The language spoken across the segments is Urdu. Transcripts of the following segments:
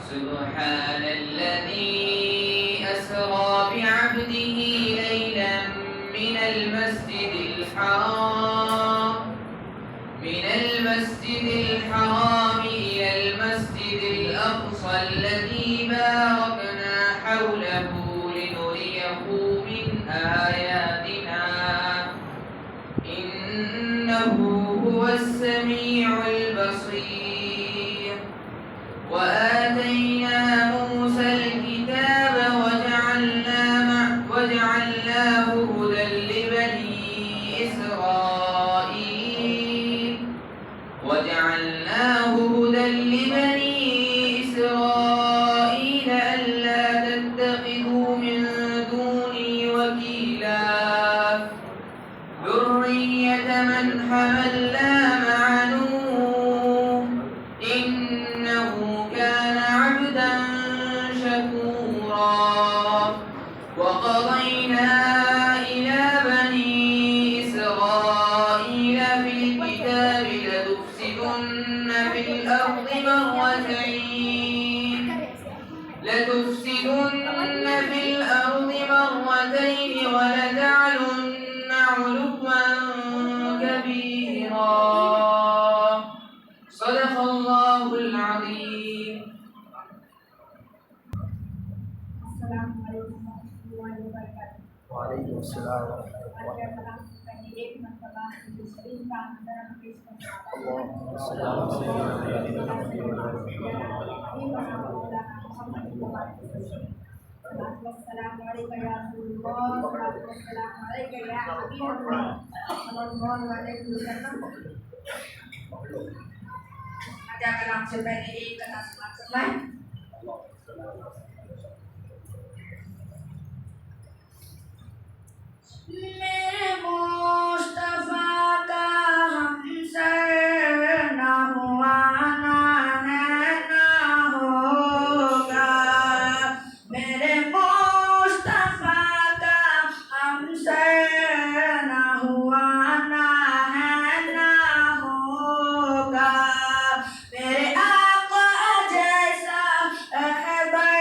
سبحان الذي أسرى بعبده ليلا من المسجد الحرام إلى المسجد الأقصى الذي باركنا حوله لنريه من آياتنا إنه هو السميع البصير وآتينا موسى الكتاب وجعلناه هدى لبني إسرائيل ألا تتخذوا من دوني وكيلا ذرية من حملنا مع نوح إنه كان عبدا شكورا وقضينا إلى بني إسرائيل في الكتاب لتفسدن في الأرض مرتين ولتعلن علوا كبيرا صدق الله العظيم. السلام علیکم ورحمۃ اللہ وبرکاتہ. وعلیکم السلام ورحمۃ اللہ. ایک مرتبہ شریف کا اندر پیش کرتا السلام علیکم یا رسول اللہ السلام علیکم یا حبیب اللہ صلی اللہ علیہ وسلم. آجا کلام سے پہلے ایک کلام سنائیں. میرے مصطفیٰ کا ہمسر نہ ہوا نہ ہے نہ ہوگا. میرے مصطفیٰ کا ہمسر نہ ہوا نہ ہے نہ ہوگا. میرے آقا جیسا رہبر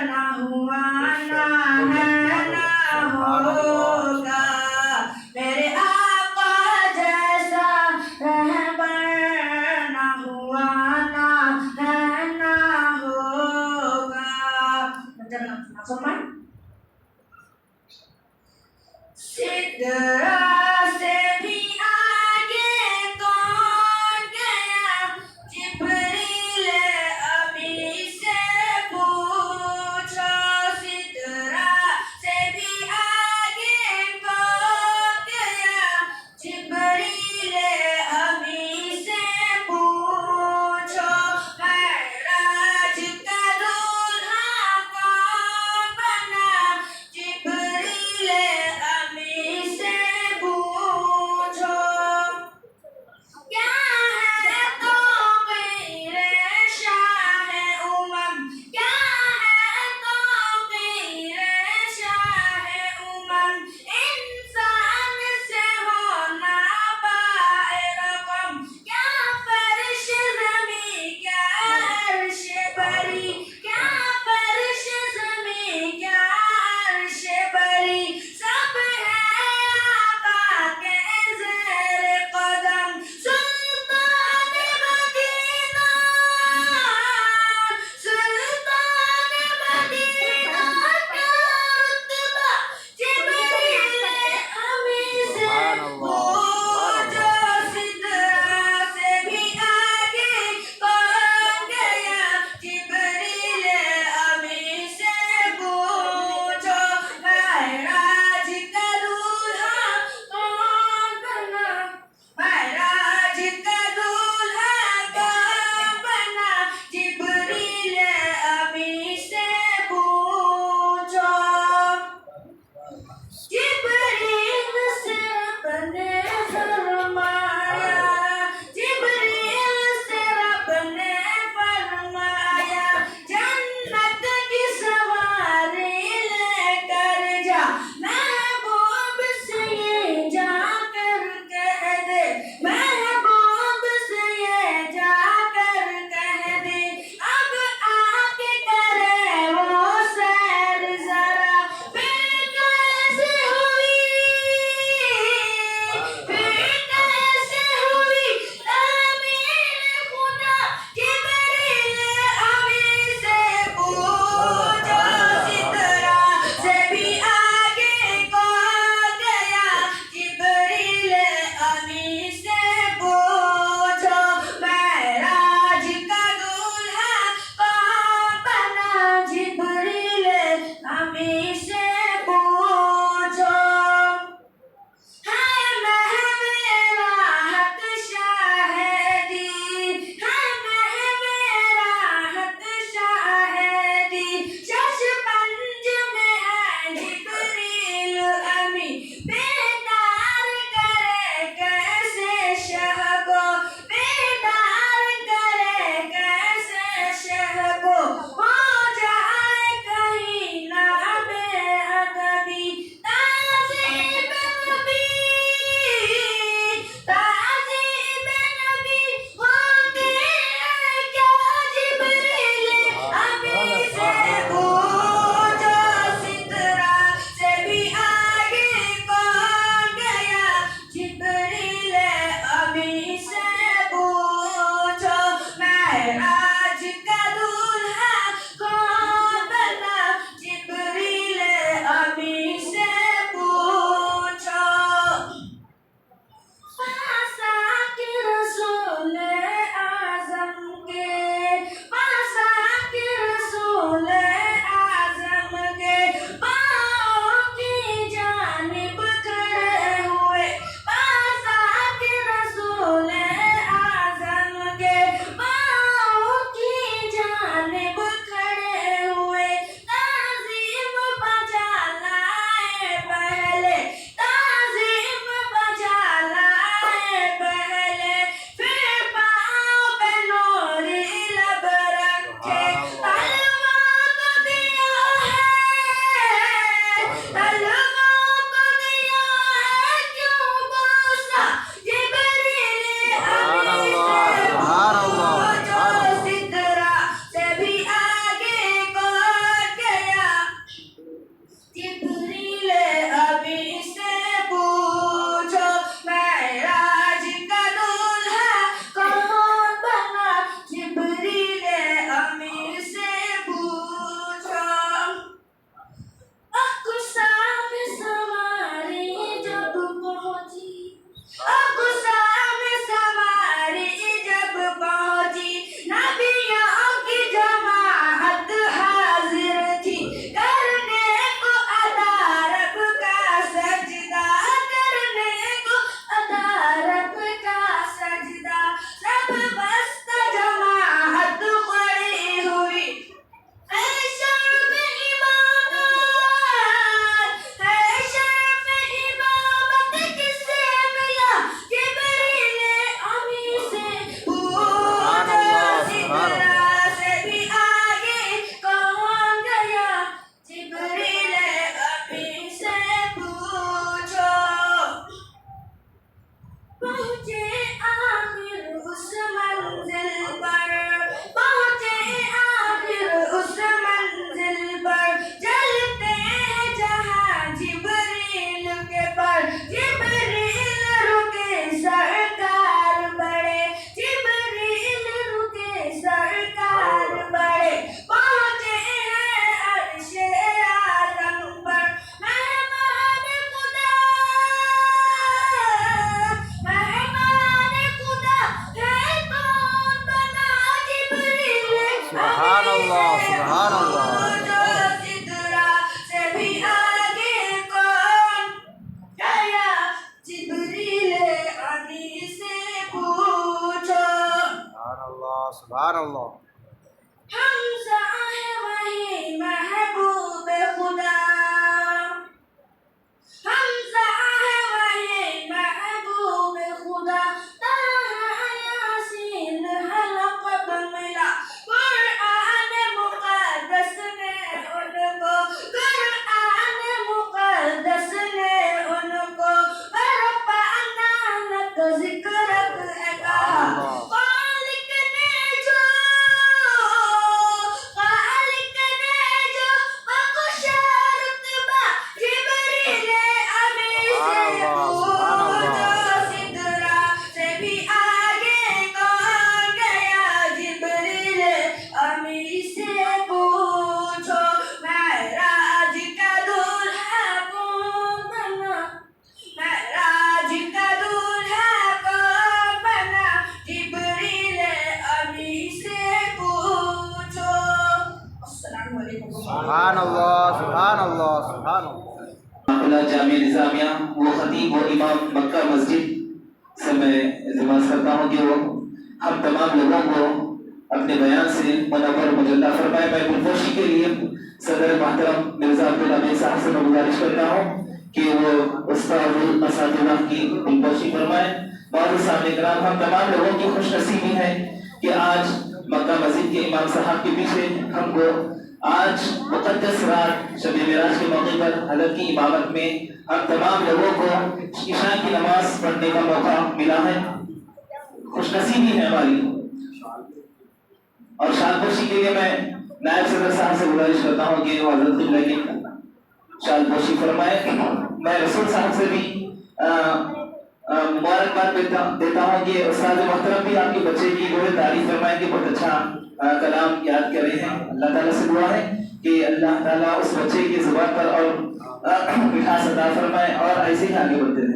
نہ ہوا نہ ہے نہ ہوگا. میرے آقا جیسا رہبر نہ ہوا نہ ہے نہ ہوگا. سمجھ سدرا سے بھی آگے کون گیا جبریل ابھی سے پوچھو. سدرا سے بھی آگے کون گیا جبریل ابھی سے پوچھو. معراج کا دولہا کون بنا جبریل ابھی سے پوچھو. سبحان اللہ سبحان اللہ سدرا سے بھی آگے کون گیا جبریل امین سے پوچھو سبحان اللہ سبحان اللہ حمزہ ہے وہی محبوب خدا حمزہ ہے وہی محبوب خدا یاسین حلق بملا قرآن مقدس نے ان کو قرآن مقدس نے ان کو رفعنا لک ذکرک اگا خالق نے جو بخشا رتبہ جبریل امین سے پوچھو سدرا سے بھی آگے کون گیا جبریل امین سے پوچھو معراج کا دولہا کون بنا معراج کا دولہا کون بنا جبریل امین سے پوچھو السلام علیکم سبحان اللہ سبحان اللہ سبحان اللہ قلعہ جامعہ نظامیہ وہ خطیب و امام مکہ مسجد سے میں التماس کرتا ہوں کہ وہ ہم تمام لوگوں کو اپنے بیان سے منور مجلہ فرمائے. میں گلپوشی کے لیے صدر محترم مرزا عبدالحمید صاحب سے میں گزارش کرتا ہوں کہ وہ استاد الاساتذہ کی گلپوشی فرمائے. بعض سامنے کرام ہم تمام لوگوں کی خوش نصیبی ہے کہ آج مکہ مسجد کے امام صاحب کے پیچھے ہم کو آج مقدس رات شب معراج کے موقع پر حضرت کی امامت میں ہم تمام لوگوں کو عشاء کی نماز پڑھنے کا موقع ملا ہے. خوش نصیبی ہے ہماری. اور شال پوشی کے لیے میں نائب صدر صاحب سے گزارش کرتا ہوں کہ وہ حضرت قبلہ کی شال پوشی فرمائے. میں رسول صاحب سے بھی مبارکباد دیتا ہوں کہ استاد محترم بھی آپ کے بچے کی جو ہے تعریف فرمائیں کہ بہت اچھا کلام یاد کر رہے ہیں. اللہ تعالیٰ سے دعا ہے کہ اللہ تعالیٰ اس بچے کی زبان پر اور مٹھاس عطا فرمائے اور ایسے ہی آگے بڑھتے رہیں.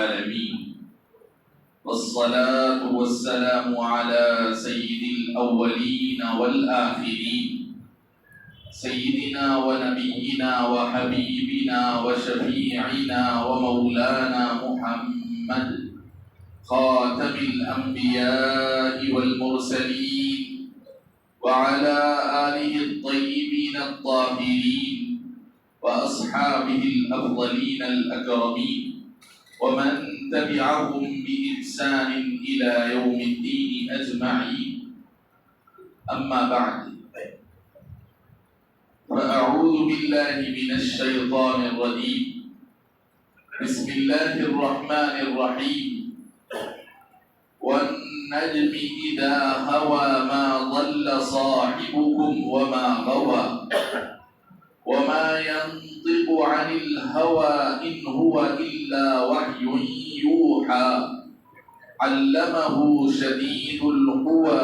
العالمين والصلاة والسلام على سيد الأولين والآخرين سيدنا ونبينا وحبيبنا وشفيعنا ومولانا محمد خاتم الأنبياء والمرسلين وعلى آله الطيبين الطاهرين وأصحابه الأفضلين الأكرمين ومن تبعهم بإحسان إلى يوم الدين أجمعين. أما بعد فأعوذ بالله من الشيطان الرجيم. بسم الله الرحمن الرحيم. والنجم إذا هوى ما ضل صاحبكم وما غوى وما ينطق عن الهوى إن هو إلا وحي يوحى علمه شديد القوى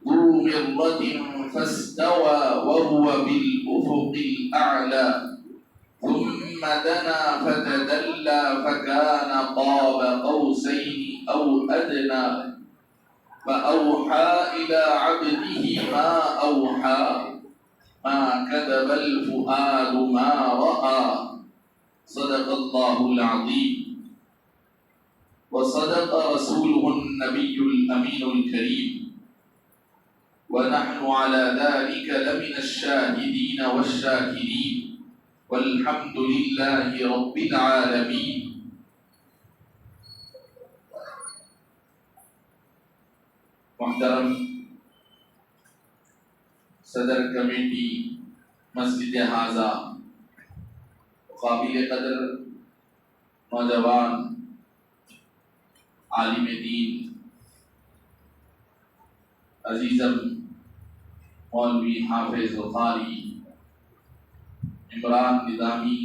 ذو مرة فاستوى وهو بالأفق الأعلى ثم دنا فتدلى فكان قاب قوسين أو أدنى فأوحى إلى عبده ما أوحى ما كذب الفؤاد ما رأى. صدق الله العظيم وصدق رسوله النبي الأمين الكريم ونحن على ذلك لمن الشاهدين والشاكرين والحمد لله رب العالمين. محترم صدر کمیٹی مسجد حاضہ، قابل قدر نوجوان عالم دین عزیزم مولوی حافظ قاری عمران نظامی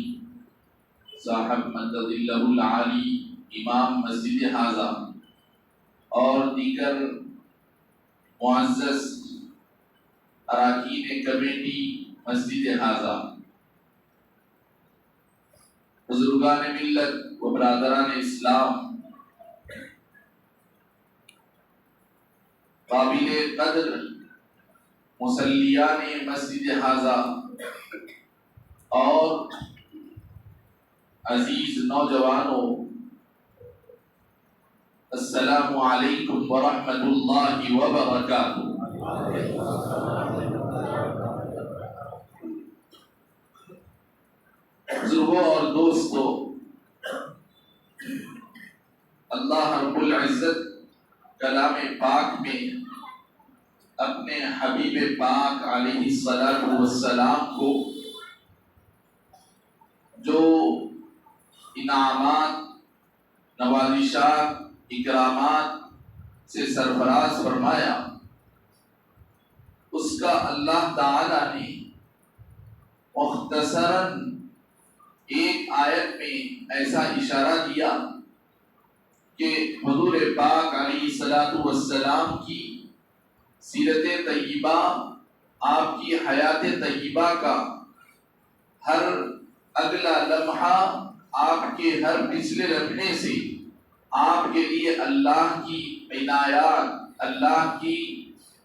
صاحب مدد اللہ العالی، امام مسجد حاضہ اور دیگر معزز اراکین کمیٹی مسجد حاضہ، بزرگان ملت و برادران اسلام، قابل قدر مصلیان مسجد حاضہ اور عزیز نوجوانوں، السلام علیکم ورحمۃ اللہ وبرکاتہ۔ بزرگوں اور دوستو، اللہ رب العزت کلام پاک میں اپنے حبیب پاک علیہ السلام کو جو انعامات، نوازشات، اکرامات سے سرفراز فرمایا، اس کا اللہ تعالی نے مختصراً ایک آیت میں ایسا اشارہ دیا کہ حضور پاک علیہ السلام کی سیرت طیبہ، آپ کی حیات طیبہ کا ہر اگلا لمحہ، آپ کے ہر پچھلے لمحے سے آپ کے لیے اللہ کی عنایات، اللہ کی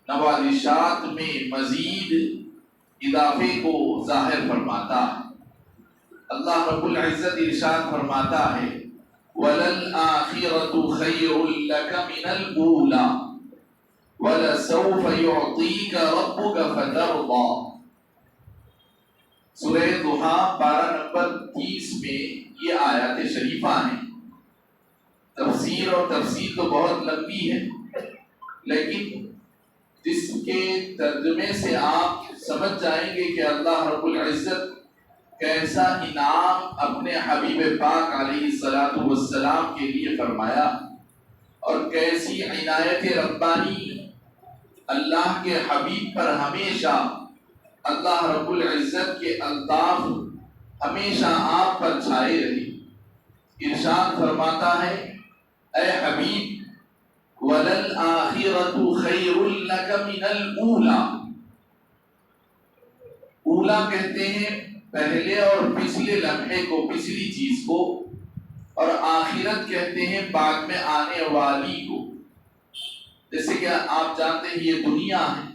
نوازشات میں مزید اضافے کو ظاہر فرماتا ہے۔ اللہ رب العزت ارشاد فرماتا ہے وَلَلْآخِرَةُ خَيْرٌ لَكَ مِنَ الْأُولَى وَلَسَوْفَ يُعْطِيكَ رَبُّكَ فَتَرْضَى۔ سورہ ضحیٰ پارہ نمبر 30 میں یہ آیات شریفہ ہیں۔ تفسیر اور تفسیر تو بہت لمبی ہے، لیکن جس کے ترجمے سے آپ سمجھ جائیں گے کہ اللہ رب العزت کیسا انعام اپنے حبیب پاک علیہ السلام کے لیے فرمایا، اور کیسی عنایت ربانی اللہ کے حبیب پر ہمیشہ اللہ رب العزت کے الطاف ہمیشہ آپ پر چھائے رہی۔ ارشاد فرماتا ہے اے حبیب وَلَلْآخِرَةُ خَيْرٌ لَكَ مِنَ الْأُولَى۔ اولا کہتے ہیں پہلے اور پچھلے لمحے کو، پچھلی چیز کو، اور آخرت کہتے ہیں بعد میں آنے والی کو۔ جیسے کہ آپ جانتے ہیں یہ دنیا ہے،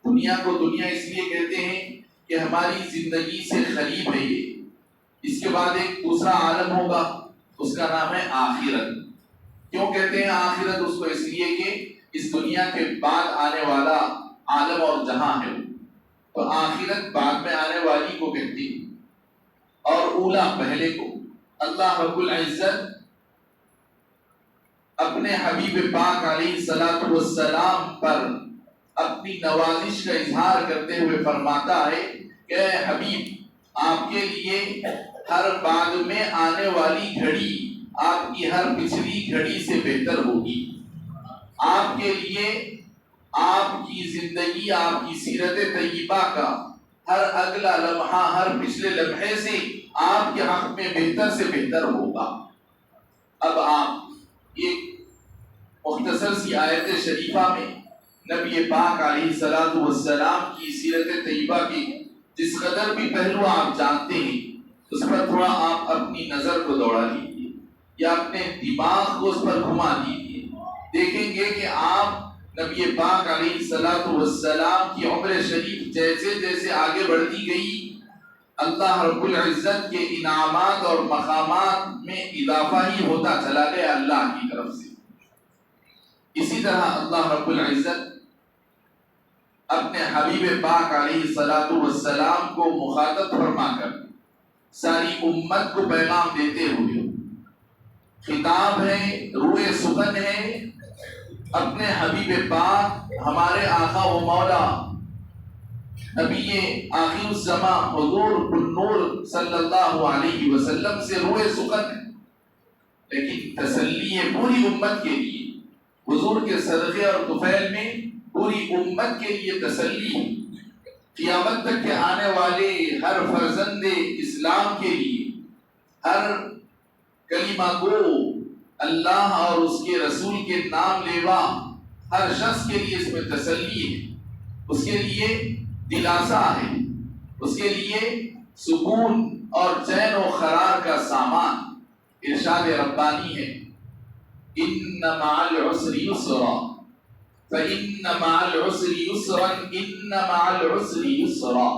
دنیا کو دنیا اس لیے کہتے ہیں کہ ہماری زندگی سے قریب ہے یہ۔ اس کے بعد ایک دوسرا عالم ہوگا، اس کا نام ہے آخرت۔ کیوں کہتے ہیں آخرت؟ اس کو اس لیے کہ اس دنیا کے بعد آنے والا عالم اور جہاں ہے، تو آخرت بعد میں آنے والی کو کہتی ہے، اور اولا پہلے کو۔ اللہ رب العزت اپنے حبیب پاک علیہ السلام پر اپنی نوازش کا اظہار کرتے ہوئے فرماتا ہے کہ اے حبیب، آپ کے لیے ہر بعد میں آنے والی گھڑی آپ کی ہر پچھلی گھڑی سے بہتر ہوگی۔ آپ کے لیے آپ کی زندگی، آپ کی سیرت طیبہ کا ہر اگلا لمحہ، ہر پچھلے لمحے سے آپ کے حق میں بہتر سے بہتر ہوگا۔ اب آپ ایک مختصر سی آیت شریفہ میں نبی پاک علیہ السلام کی سیرت طیبہ کی جس قدر بھی پہلو آپ جانتے ہیں، اس پر تھوڑا آپ اپنی نظر کو دوڑا لیجیے یا اپنے دماغ کو اس پر گھما دیجیے۔ دیکھیں گے کہ آپ نبی پاک علیہ السلام کی عمر شریف جیسے جیسے آگے بڑھتی گئی، اللہ رب العزت کے انعامات اور مقامات میں اضافہ ہی ہوتا چلا گیا اللہ کی طرف سے۔ اسی طرح اللہ رب العزت اپنے حبیب پاک علیہ السلام کو مخاطب فرما کر ساری امت کو پیغام دیتے ہوئے خطاب ہے، روح سخن ہے اپنے حبیب پاک، ہمارے آقا و مولا نبی آخر الزماں حضور النور صلی اللہ علیہ وسلم سے روح سخن ہے، لیکن تسلی ہے پوری امت کے لیے۔ حضور کے صدقے اور طفیل میں پوری امت کے لیے تسلی ہے، قیامت تک کے آنے والے ہر فرزند اسلام کے لیے، ہر کلمہ گو اللہ اور اس کے رسول کے نام لیوا ہر شخص کے لیے اس میں تسلی ہے، اس کے لیے دلاسا ہے، اس کے لیے سکون اور چین و قرار کا سامان۔ ارشاد ربانی ہے ان مع العسر یسرا فان مع العسر یسرا ان مع العسر یسرا۔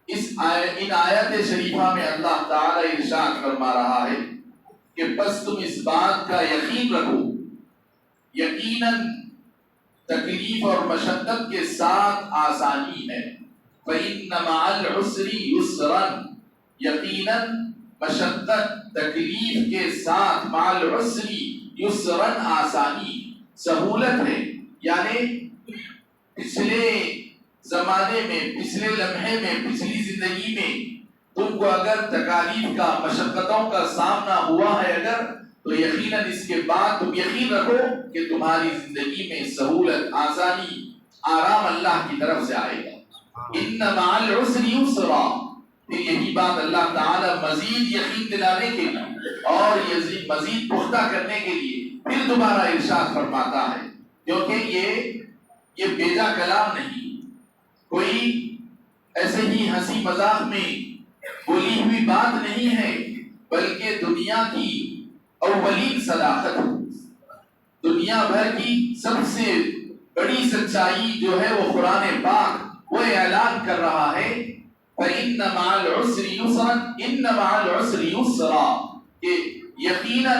ان آیت شریفہ میں اللہ تعالی ارشاد فرما رہا ہے کہ بس تم اس بات کا یقین رکھو، یقیناً تکلیف اور مشقت کے ساتھ آسانی ہے۔ فَإِنَّ مَعَ الْعُسْرِ يُسْرًا، یقیناً مشقت تکلیف کے ساتھ مع العسر یسرًا آسانی سہولت ہے۔ یعنی پچھلے زمانے میں، پچھلے لمحے میں، پچھلی زندگی میں تم کو اگر تکالیف کا، مشقتوں کا سامنا ہوا ہے اگر، تو یقیناً اس کے بعد تم یقین رکھو کہ تمہاری زندگی میں سہولت، آسانی، آرام اللہ کی طرف سے آئے گا۔ ان مع العسر یسرا، پھر یہی بات اللہ تعالی مزید یقین دلانے کے لیے اور مزید پختہ کرنے کے لیے پھر دوبارہ ارشاد فرماتا ہے، کیونکہ یہ بیجا کلام نہیں، کوئی ایسے ہی ہنسی مذاق میں بولی ہوئی بات نہیں ہے، بلکہ دنیا کی اولین صداقت، دنیا بھر کی سب سے بڑی سچائی جو ہے وہ قرآن پاک وہ اعلان کر رہا ہے فَإِنَّ مَعَ الْعُسْرِ يُسْرًا إِنَّ مَعَ الْعُسْرِ يُسْرًا، کہ یقیناً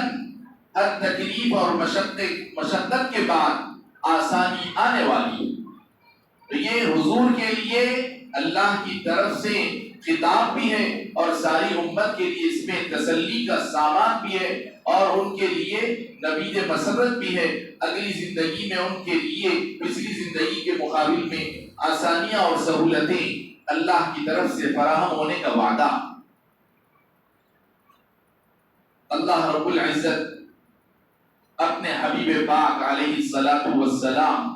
ہر تکلیف اور مشقت کے بعد آسانی آنے والی ہے۔ تو یہ حضور کے لیے اللہ کی طرف سے خطاب بھی ہے اور ساری امت کے لیے اس میں تسلی کا سامان بھی ہے، اور ان کے لیے نوید مسرت بھی ہے۔ اگلی زندگی میں ان کے لیے پچھلی زندگی کے مقابل میں آسانیاں اور سہولتیں اللہ کی طرف سے فراہم ہونے کا وعدہ۔ اللہ رب العزت اپنے حبیب پاک علیہ الصلاۃ والسلام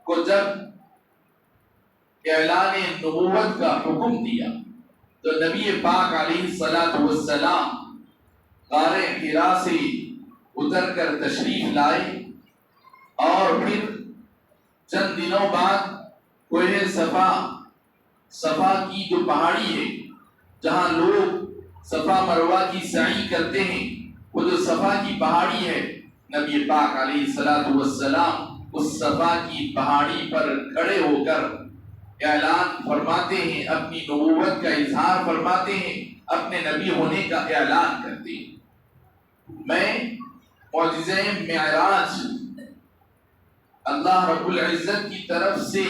کو جب اعلان نبوت کا حکم دیا تو نبی پاک علیہ الصلاۃ والسلام غار حرا سے اتر کر تشریف لائے، اور پھر چند دنوں بعد کوہ صفا کی جو پہاڑی ہے جہاں لوگ صفا مروہ کی سعی کرتے ہیں، وہ جو صفا کی پہاڑی ہے، نبی پاک علیہ الصلاۃ والسلام اس صفا کی پہاڑی پر کھڑے ہو کر اعلان فرماتے ہیں، اپنی نبوت کا اظہار فرماتے ہیں، اپنے نبی ہونے کا اعلان کرتے ہیں۔ میں معجزہ معراج اللہ رب العزت کی طرف سے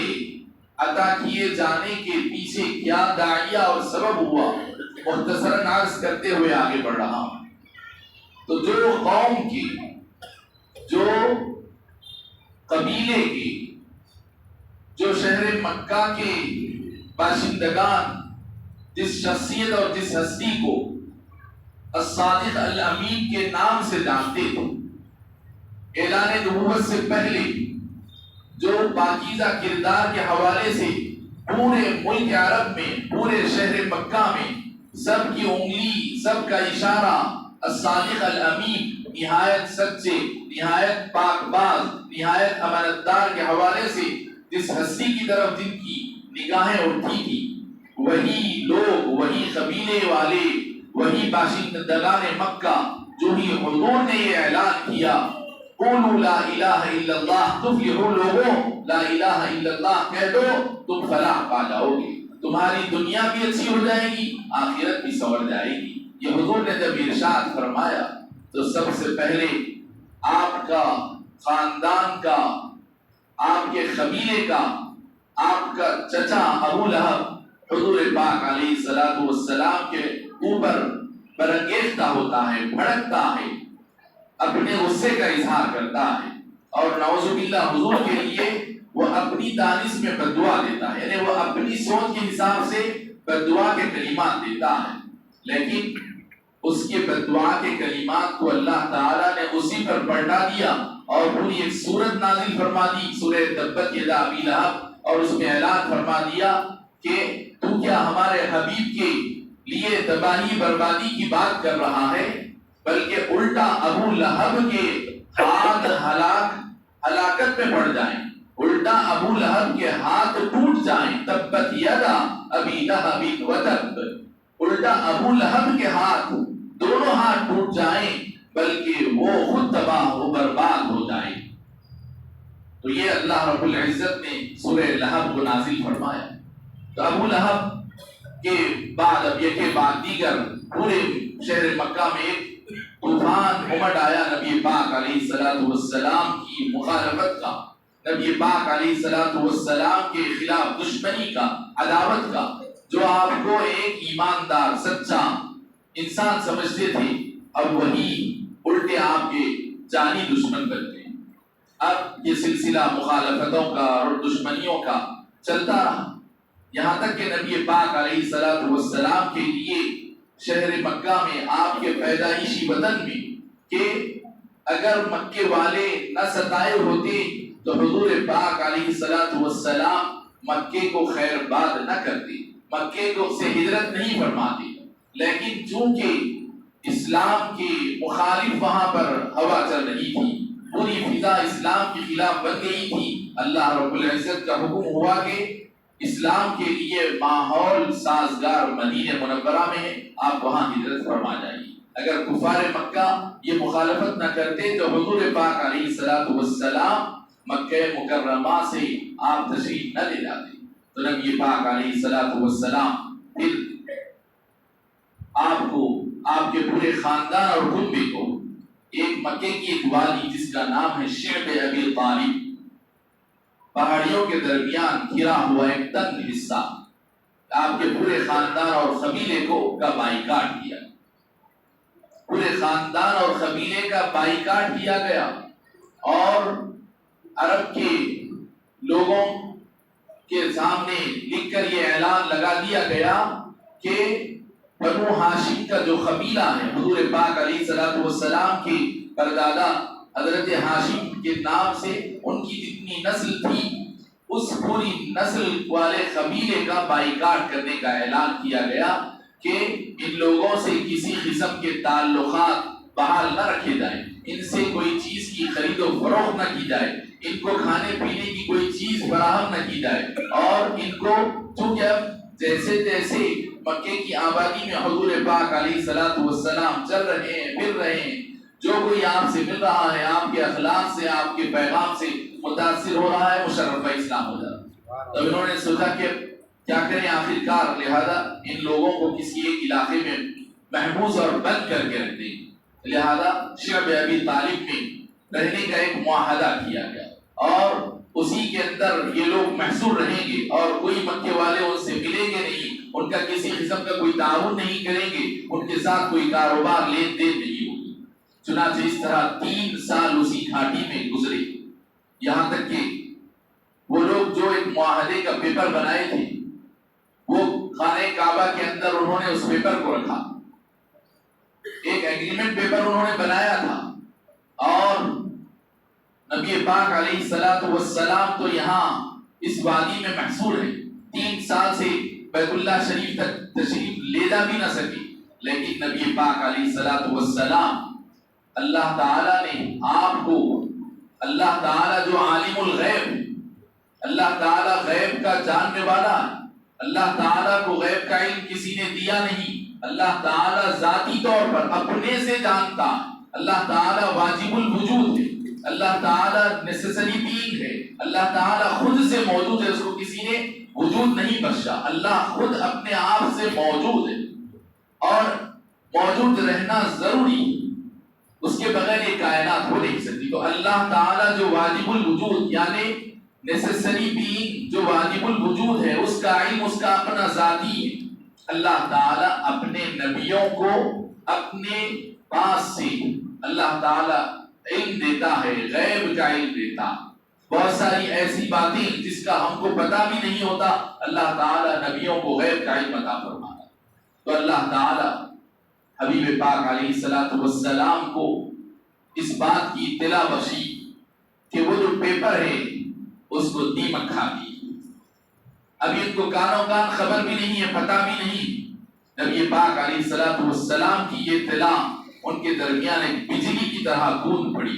عطا کیے جانے کے پیچھے کیا داعیہ اور سبب ہوا، مختصراً عرض کرتے ہوئے آگے بڑھ رہا ہوں۔ تو جو قوم کی، جو قبیلے کی، جو شہر مکہ کے باشندگان جس شخصیت اور جس ہستی کو الصادق الامین کے نام سے جانتے تھے، اعلان نبوت سے پہلے جو پاکیزہ کردار کے حوالے سے پورے ملک عرب میں، پورے شہر مکہ میں سب کی انگلی، سب کا اشارہ الصادق الامین، نہایت سچے، نہایت پاک باز، نہایت امانتدار کے حوالے سے جس ہستی کی طرف جن کی نگاہیں اٹھی تھی، وہی لوگ، وہی قبیلے والے، وہی باشندگان مکہ جو ہی حضور نے یہ اعلان کیا، قولوا لا الہ الا اللہ تفلحوا، لوگوں لا الہ الا اللہ کہہ دو تم فلاح پا جاؤ گے، تمہاری دنیا بھی اچھی ہو جائے گی، آخرت بھی سنور جائے گی۔ یہ حضور نے جب ارشاد فرمایا تو سب سے پہلے آپ کا خاندان کا، آپ کے قبیلے کا، آپ کا چچا ابو لہب حضور پاک علیہ الصلوۃ والسلام کے اوپر برانگیختہ ہوتا ہے، بھڑکتا ہے، اپنے غصے کا اظہار کرتا ہے، اور نعوذ باللہ حضور کے لیے وہ اپنی دانش میں بددعا دیتا ہے، یعنی وہ اپنی سوچ کے حساب سے بددعا کے کلمات دیتا ہے، لیکن اس کے بددعا کے کلمات کو اللہ تعالیٰ نے اسی پر پلٹا دیا اور پوری ایک سورت نازل فرما دی، سورہ تبت یدا ابی لہب، اور اس میں اعلان فرما دیا کہ تو کیا ہمارے حبیب کے لیے تباہی بربادی کی بات کر رہا ہے، بلکہ الٹا ابو لہب کے ہاتھ ہلاکت میں پڑ جائیں، الٹا ابو لہب کے ہاتھ ٹوٹ جائیں، تبت یدا ابی لہب وتب، الٹا ابو لہب کے ہاتھ دونوں ہاتھ ٹوٹ جائیں بلکہ وہ خود تباہ و برباد ہو جائیں۔ تو یہ اللہ رب العزت نے سورہ لہب کو نازل فرمایا۔ تو ابو لہب کے بعد اب یہ کے بعد دیگر پورے شہر مکہ میں ایک طوفان امڈ آیا نبی پاک علیہ الصلوۃ والسلام کی مخالفت کا، نبی پاک علیہ الصلوۃ والسلام کے خلاف دشمنی کا، عداوت کا۔ جو آپ کو ایک ایماندار سچا انسان سمجھتے تھے، اب وہی الٹے آپ کے جانی دشمن بن گئے۔ اب یہ سلسلہ مخالفتوں کا اور دشمنیوں کا چلتا رہا، یہاں تک کہ نبی پاک علیہ الصلوۃ والسلام کے لیے شہر مکہ میں، آپ کے پیدائشی وطن میں، کہ اگر مکے والے نہ ستائے ہوتے تو حضور پاک علیہ الصلوۃ والسلام مکے کو خیر باد نہ کرتے، مکے کو سے ہجرت نہیں فرماتے، لیکن چونکہ اسلام کے مخالف وہاں پر ہوا چل رہی تھی، پوری فضا اسلام کے خلاف بن گئی تھی، اللہ رب العزت کا حکم ہوا کہ اسلام کے لیے ماحول سازگار مدینہ منورہ میں ہے، آپ وہاں ہجرت فرما جائیے۔ اگر کفار مکہ یہ مخالفت نہ کرتے تو حضور پاک علیہ الصلوۃ والسلام مکہ مکرمہ سے آپ تشریف نہ لے جاتے۔ تو نبی پاک علیہ الصلوۃ والسلام پھر آپ کو، آپ کے پورے خاندان اور کنبے کو ایک مکے کی ایک وادی جس کا نام ہے شعب ابی طالب، پہاڑیوں کے درمیان گھرا ہوا ایک تنگ حصہ، آپ کے پورے خاندان اور قبیلے کو کا بائیکاٹ کیا، پورے خاندان اور قبیلے کا بائیکاٹ کیا گیا، اور عرب کے لوگوں کے سامنے لکھ کر یہ اعلان لگا دیا گیا کہ بنو ہاشم کا جو قبیلہ ہے، حضور پاک علیہ الصلوۃ والسلام کے پردادا حضرت ہاشم کے نام سے ان کی جتنی نسل تھی، اس پوری نسل والے قبیلے کا بائیکاٹ کرنے کا اعلان کیا گیا کہ ان لوگوں سے کسی قسم کے تعلقات بحال نہ رکھے جائیں، ان سے کوئی چیز کی خرید و فروخت نہ کی جائے، ان کو کھانے پینے کی کوئی چیز فراہم نہ کی جائے، اور ان کو چونکہ اب جیسے جیسے مکے کی آبادی میں حضور پاک علیہ الصلوۃ والسلام چل رہے ہیں، پھر رہے ہیں، جو کوئی آپ سے مل رہا ہے، آپ کے اخلاق سے، آپ کے پیغام سے متاثر ہو رہا ہے، مشرف اسلام ہو جاتا ہے۔ تو انہوں نے سوچا کہ کیا کریں آخرکار، لہذا ان لوگوں کو کسی ایک علاقے میں محفوظ اور بند کر کے رکھ دیں، لہذا شعب ابی طالب میں رہنے کا ایک معاہدہ کیا گیا، اور اسی کے اندر یہ لوگ محصور رہیں گے، اور کوئی مکے والے ان سے ملیں گے نہیں، ان کا کسی قسم کا کوئی تعاون نہیں کریں گے، ان کے ساتھ کوئی کاروبار لین دین نہیں ہوگی۔ چنانچہ اس طرح 3 سال اسی گھاٹی میں گزرے، یہاں تک کہ وہ لوگ جو ایک معاہدے کا پیپر بنائے تھے، وہ خانہ کعبہ کے اندر انہوں نے اس پیپر کو رکھا، ایک ایگریمنٹ پیپر انہوں نے بنایا تھا، اور نبی پاک علیہ الصلوۃ والسلام تو یہاں اس وادی میں محصور ہیں، 3 سال سے بیت اللہ شریف تک تشریف لے جا بھی نہ سکے، لیکن نبی پاک علیہ الصلوۃ والسلام، اللہ تعالیٰ نے آپ کو، اللہ تعالیٰ جو عالم الغیب ہے، اللہ تعالیٰ غیب کا جاننے والا ہے، اللہ تعالیٰ کو غیب کا علم کسی نے دیا نہیں، اللہ تعالیٰ ذاتی طور پر اپنے سے جانتا ہے، اللہ تعالیٰ واجب الوجود ہے، اللہ تعالیٰ نیسیسری بینگ ہے، اللہ تعالیٰ خود سے موجود ہے، اس کو کسی نے وجود نہیں بخشا، اللہ خود اپنے آپ سے موجود ہے، اور موجود رہنا ضروری ہے، اس کے بغیر یہ کائنات ہو نہیں سکتی۔ تو اللہ تعالیٰ جو واجب الوجود یعنی نیسیسری بینگ، جو واجب الوجود ہے، اس کا علم اس کا اپنا ذاتی ہے، اللہ تعالیٰ اپنے نبیوں کو اپنے پاس سے اللہ تعالیٰ علم دیتا ہے، غیب کا علم دیتا ہے، بہت ساری ایسی باتیں جس کا ہم کو پتہ بھی نہیں ہوتا، اللہ تعالیٰ نبیوں کو غیب کا علم عطا فرماتا ہے۔ تو اللہ تعالیٰ حبیب پاک علیہ الصلوۃ والسلام کو اس بات کی اطلاع بخشی کہ وہ جو پیپر ہے اس کو دیمک کھا گئی، ابھی ان کو کانوں کان خبر بھی نہیں ہے، پتہ بھی نہیں، نبی پاک علیہ الصلوۃ والسلام کی یہ اطلاع ان کے درمیان ایک بجلی کی طرح گونج پڑی،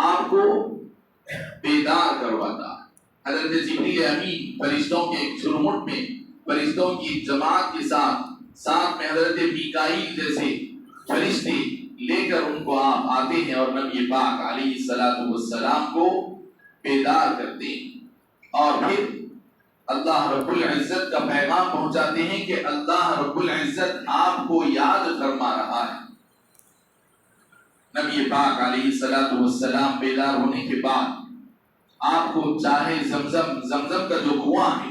آپ کو بیدار کرواتا ہے۔ حضرت جبریل امین فرشتوں کے ایک جھرمٹ میں فرشتوں کی جماعت کے ساتھ میں حضرت میکائیل جیسے فرشتے لے کر ان کو آپ آتے ہیں اور نبی پاک علیہ السلام کو بیدار کرتے ہیں، اور پھر اللہ رب العزت کا پیغام پہنچاتے ہیں کہ اللہ رب العزت آپ کو یاد فرما رہا ہے۔ نبی پاک علیہ السلام بیدار ہونے کے بعد آپ کو چاہے زمزم کا جو کنواں ہے،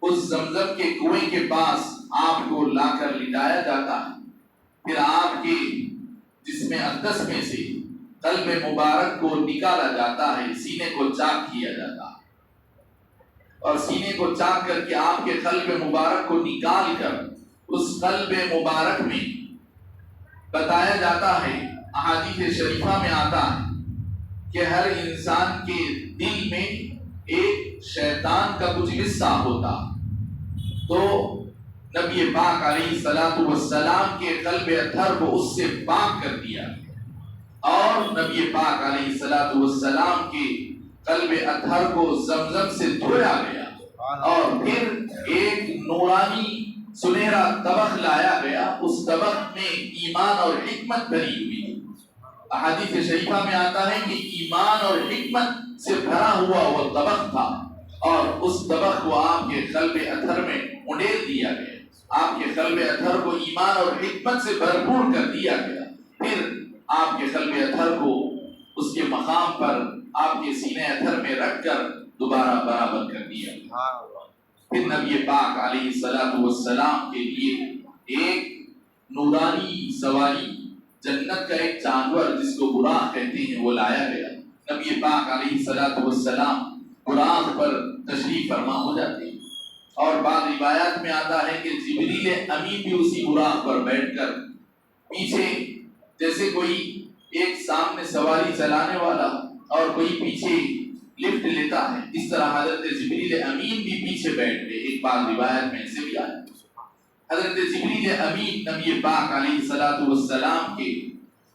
اس زمزم کے کنویں کے پاس آپ کو لا کر لٹایا جاتا ہے، پھر آپ کے جسم اقدس میں سے قلب مبارک کو نکالا جاتا ہے، سینے کو چاک کیا جاتا ہے، اور سینے کو چاک کر کے آپ کے قلب مبارک کو نکال کر اس قلب مبارک میں بتایا جاتا ہے، احادیث شریفہ میں آتا ہے کہ ہر انسان کے دل میں ایک شیطان کا کچھ حصہ ہوتا، تو نبی پاک علیہ السلام کے قلب اطہر کو اس سے پاک کر دیا اور نبی پاک علیہ السلام کے قلب اطہر کو زمزم سے دھویا گیا، اور پھر ایک نورانی سنہرا طبق لایا گیا، اس طبق میں ایمان اور حکمت بھری ہوئی۔ احادیث شریفہ میں آتا ہے کہ ایمان اور حکمت سے بھرا ہوا وہ طبق تھا، اور اس طبق کو آپ کے قلب اطہر میں اڈیل دیا گیا، آپ کے قلب اطہر کو ایمان اور حکمت سے بھرپور کر دیا گیا، پھر آپ کے قلب اطہر کو اس کے مقام پر آپ کے سینے اطہر میں رکھ کر دوبارہ برابر کر دیا گیا۔ پھر نبی پاک علیہ السلام کے لیے ایک نورانی سواری، جنت کا ایک جانور جس کو براق کہتے ہیں، وہ لایا گیا۔ نبی پاک علیہ السلام براق پر تشریف فرما ہو جاتے ہیں، اور بعض روایات میں آتا ہے کہ جبریل امین بھی اسی براق پر بیٹھ کر پیچھے، جیسے کوئی ایک سامنے سواری چلانے والا اور کوئی پیچھے لفٹ لیتا ہے، اس طرح حضرت جبریل امین بھی پیچھے بیٹھ گئے، ایک بعض روایت میں سے بھی آیا۔ حضرت جبریل امین نبی پاک علیہ السلام کے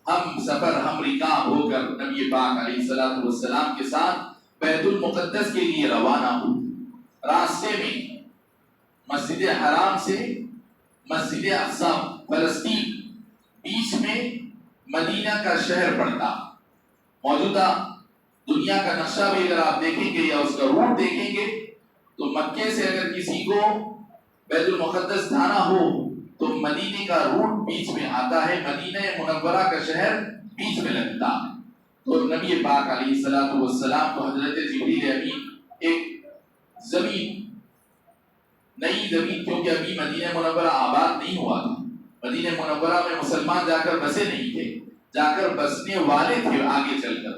ہم سفر ہم رکاب ہو کر نبی پاک علیہ السلام کے ساتھ بیت المقدس کے لیے روانہ ہو۔ راستے میں مسجد حرام سے مسجد اقصی فلسطین، بیچ میں مدینہ کا شہر پڑتا۔ موجودہ دنیا کا نقشہ بھی اگر آپ دیکھیں گے یا اس کا روٹ دیکھیں گے تو مکے سے اگر کسی کو بیت المقدس جانا ہو تو مدینے کا روٹ بیچ میں آتا ہے، مدینہ منورہ کا شہر بیچ میں لگتا ہے۔ تو نبی پاک علیہ السلام کو حضرت جبریل امین ایک زمین، نئی زمین، کیونکہ ابھی مدینہ منورہ آباد نہیں ہوا تھا، مدینہ منورہ میں مسلمان جا کر بسے نہیں تھے، جا کر بسنے والے تھے آگے چل کر۔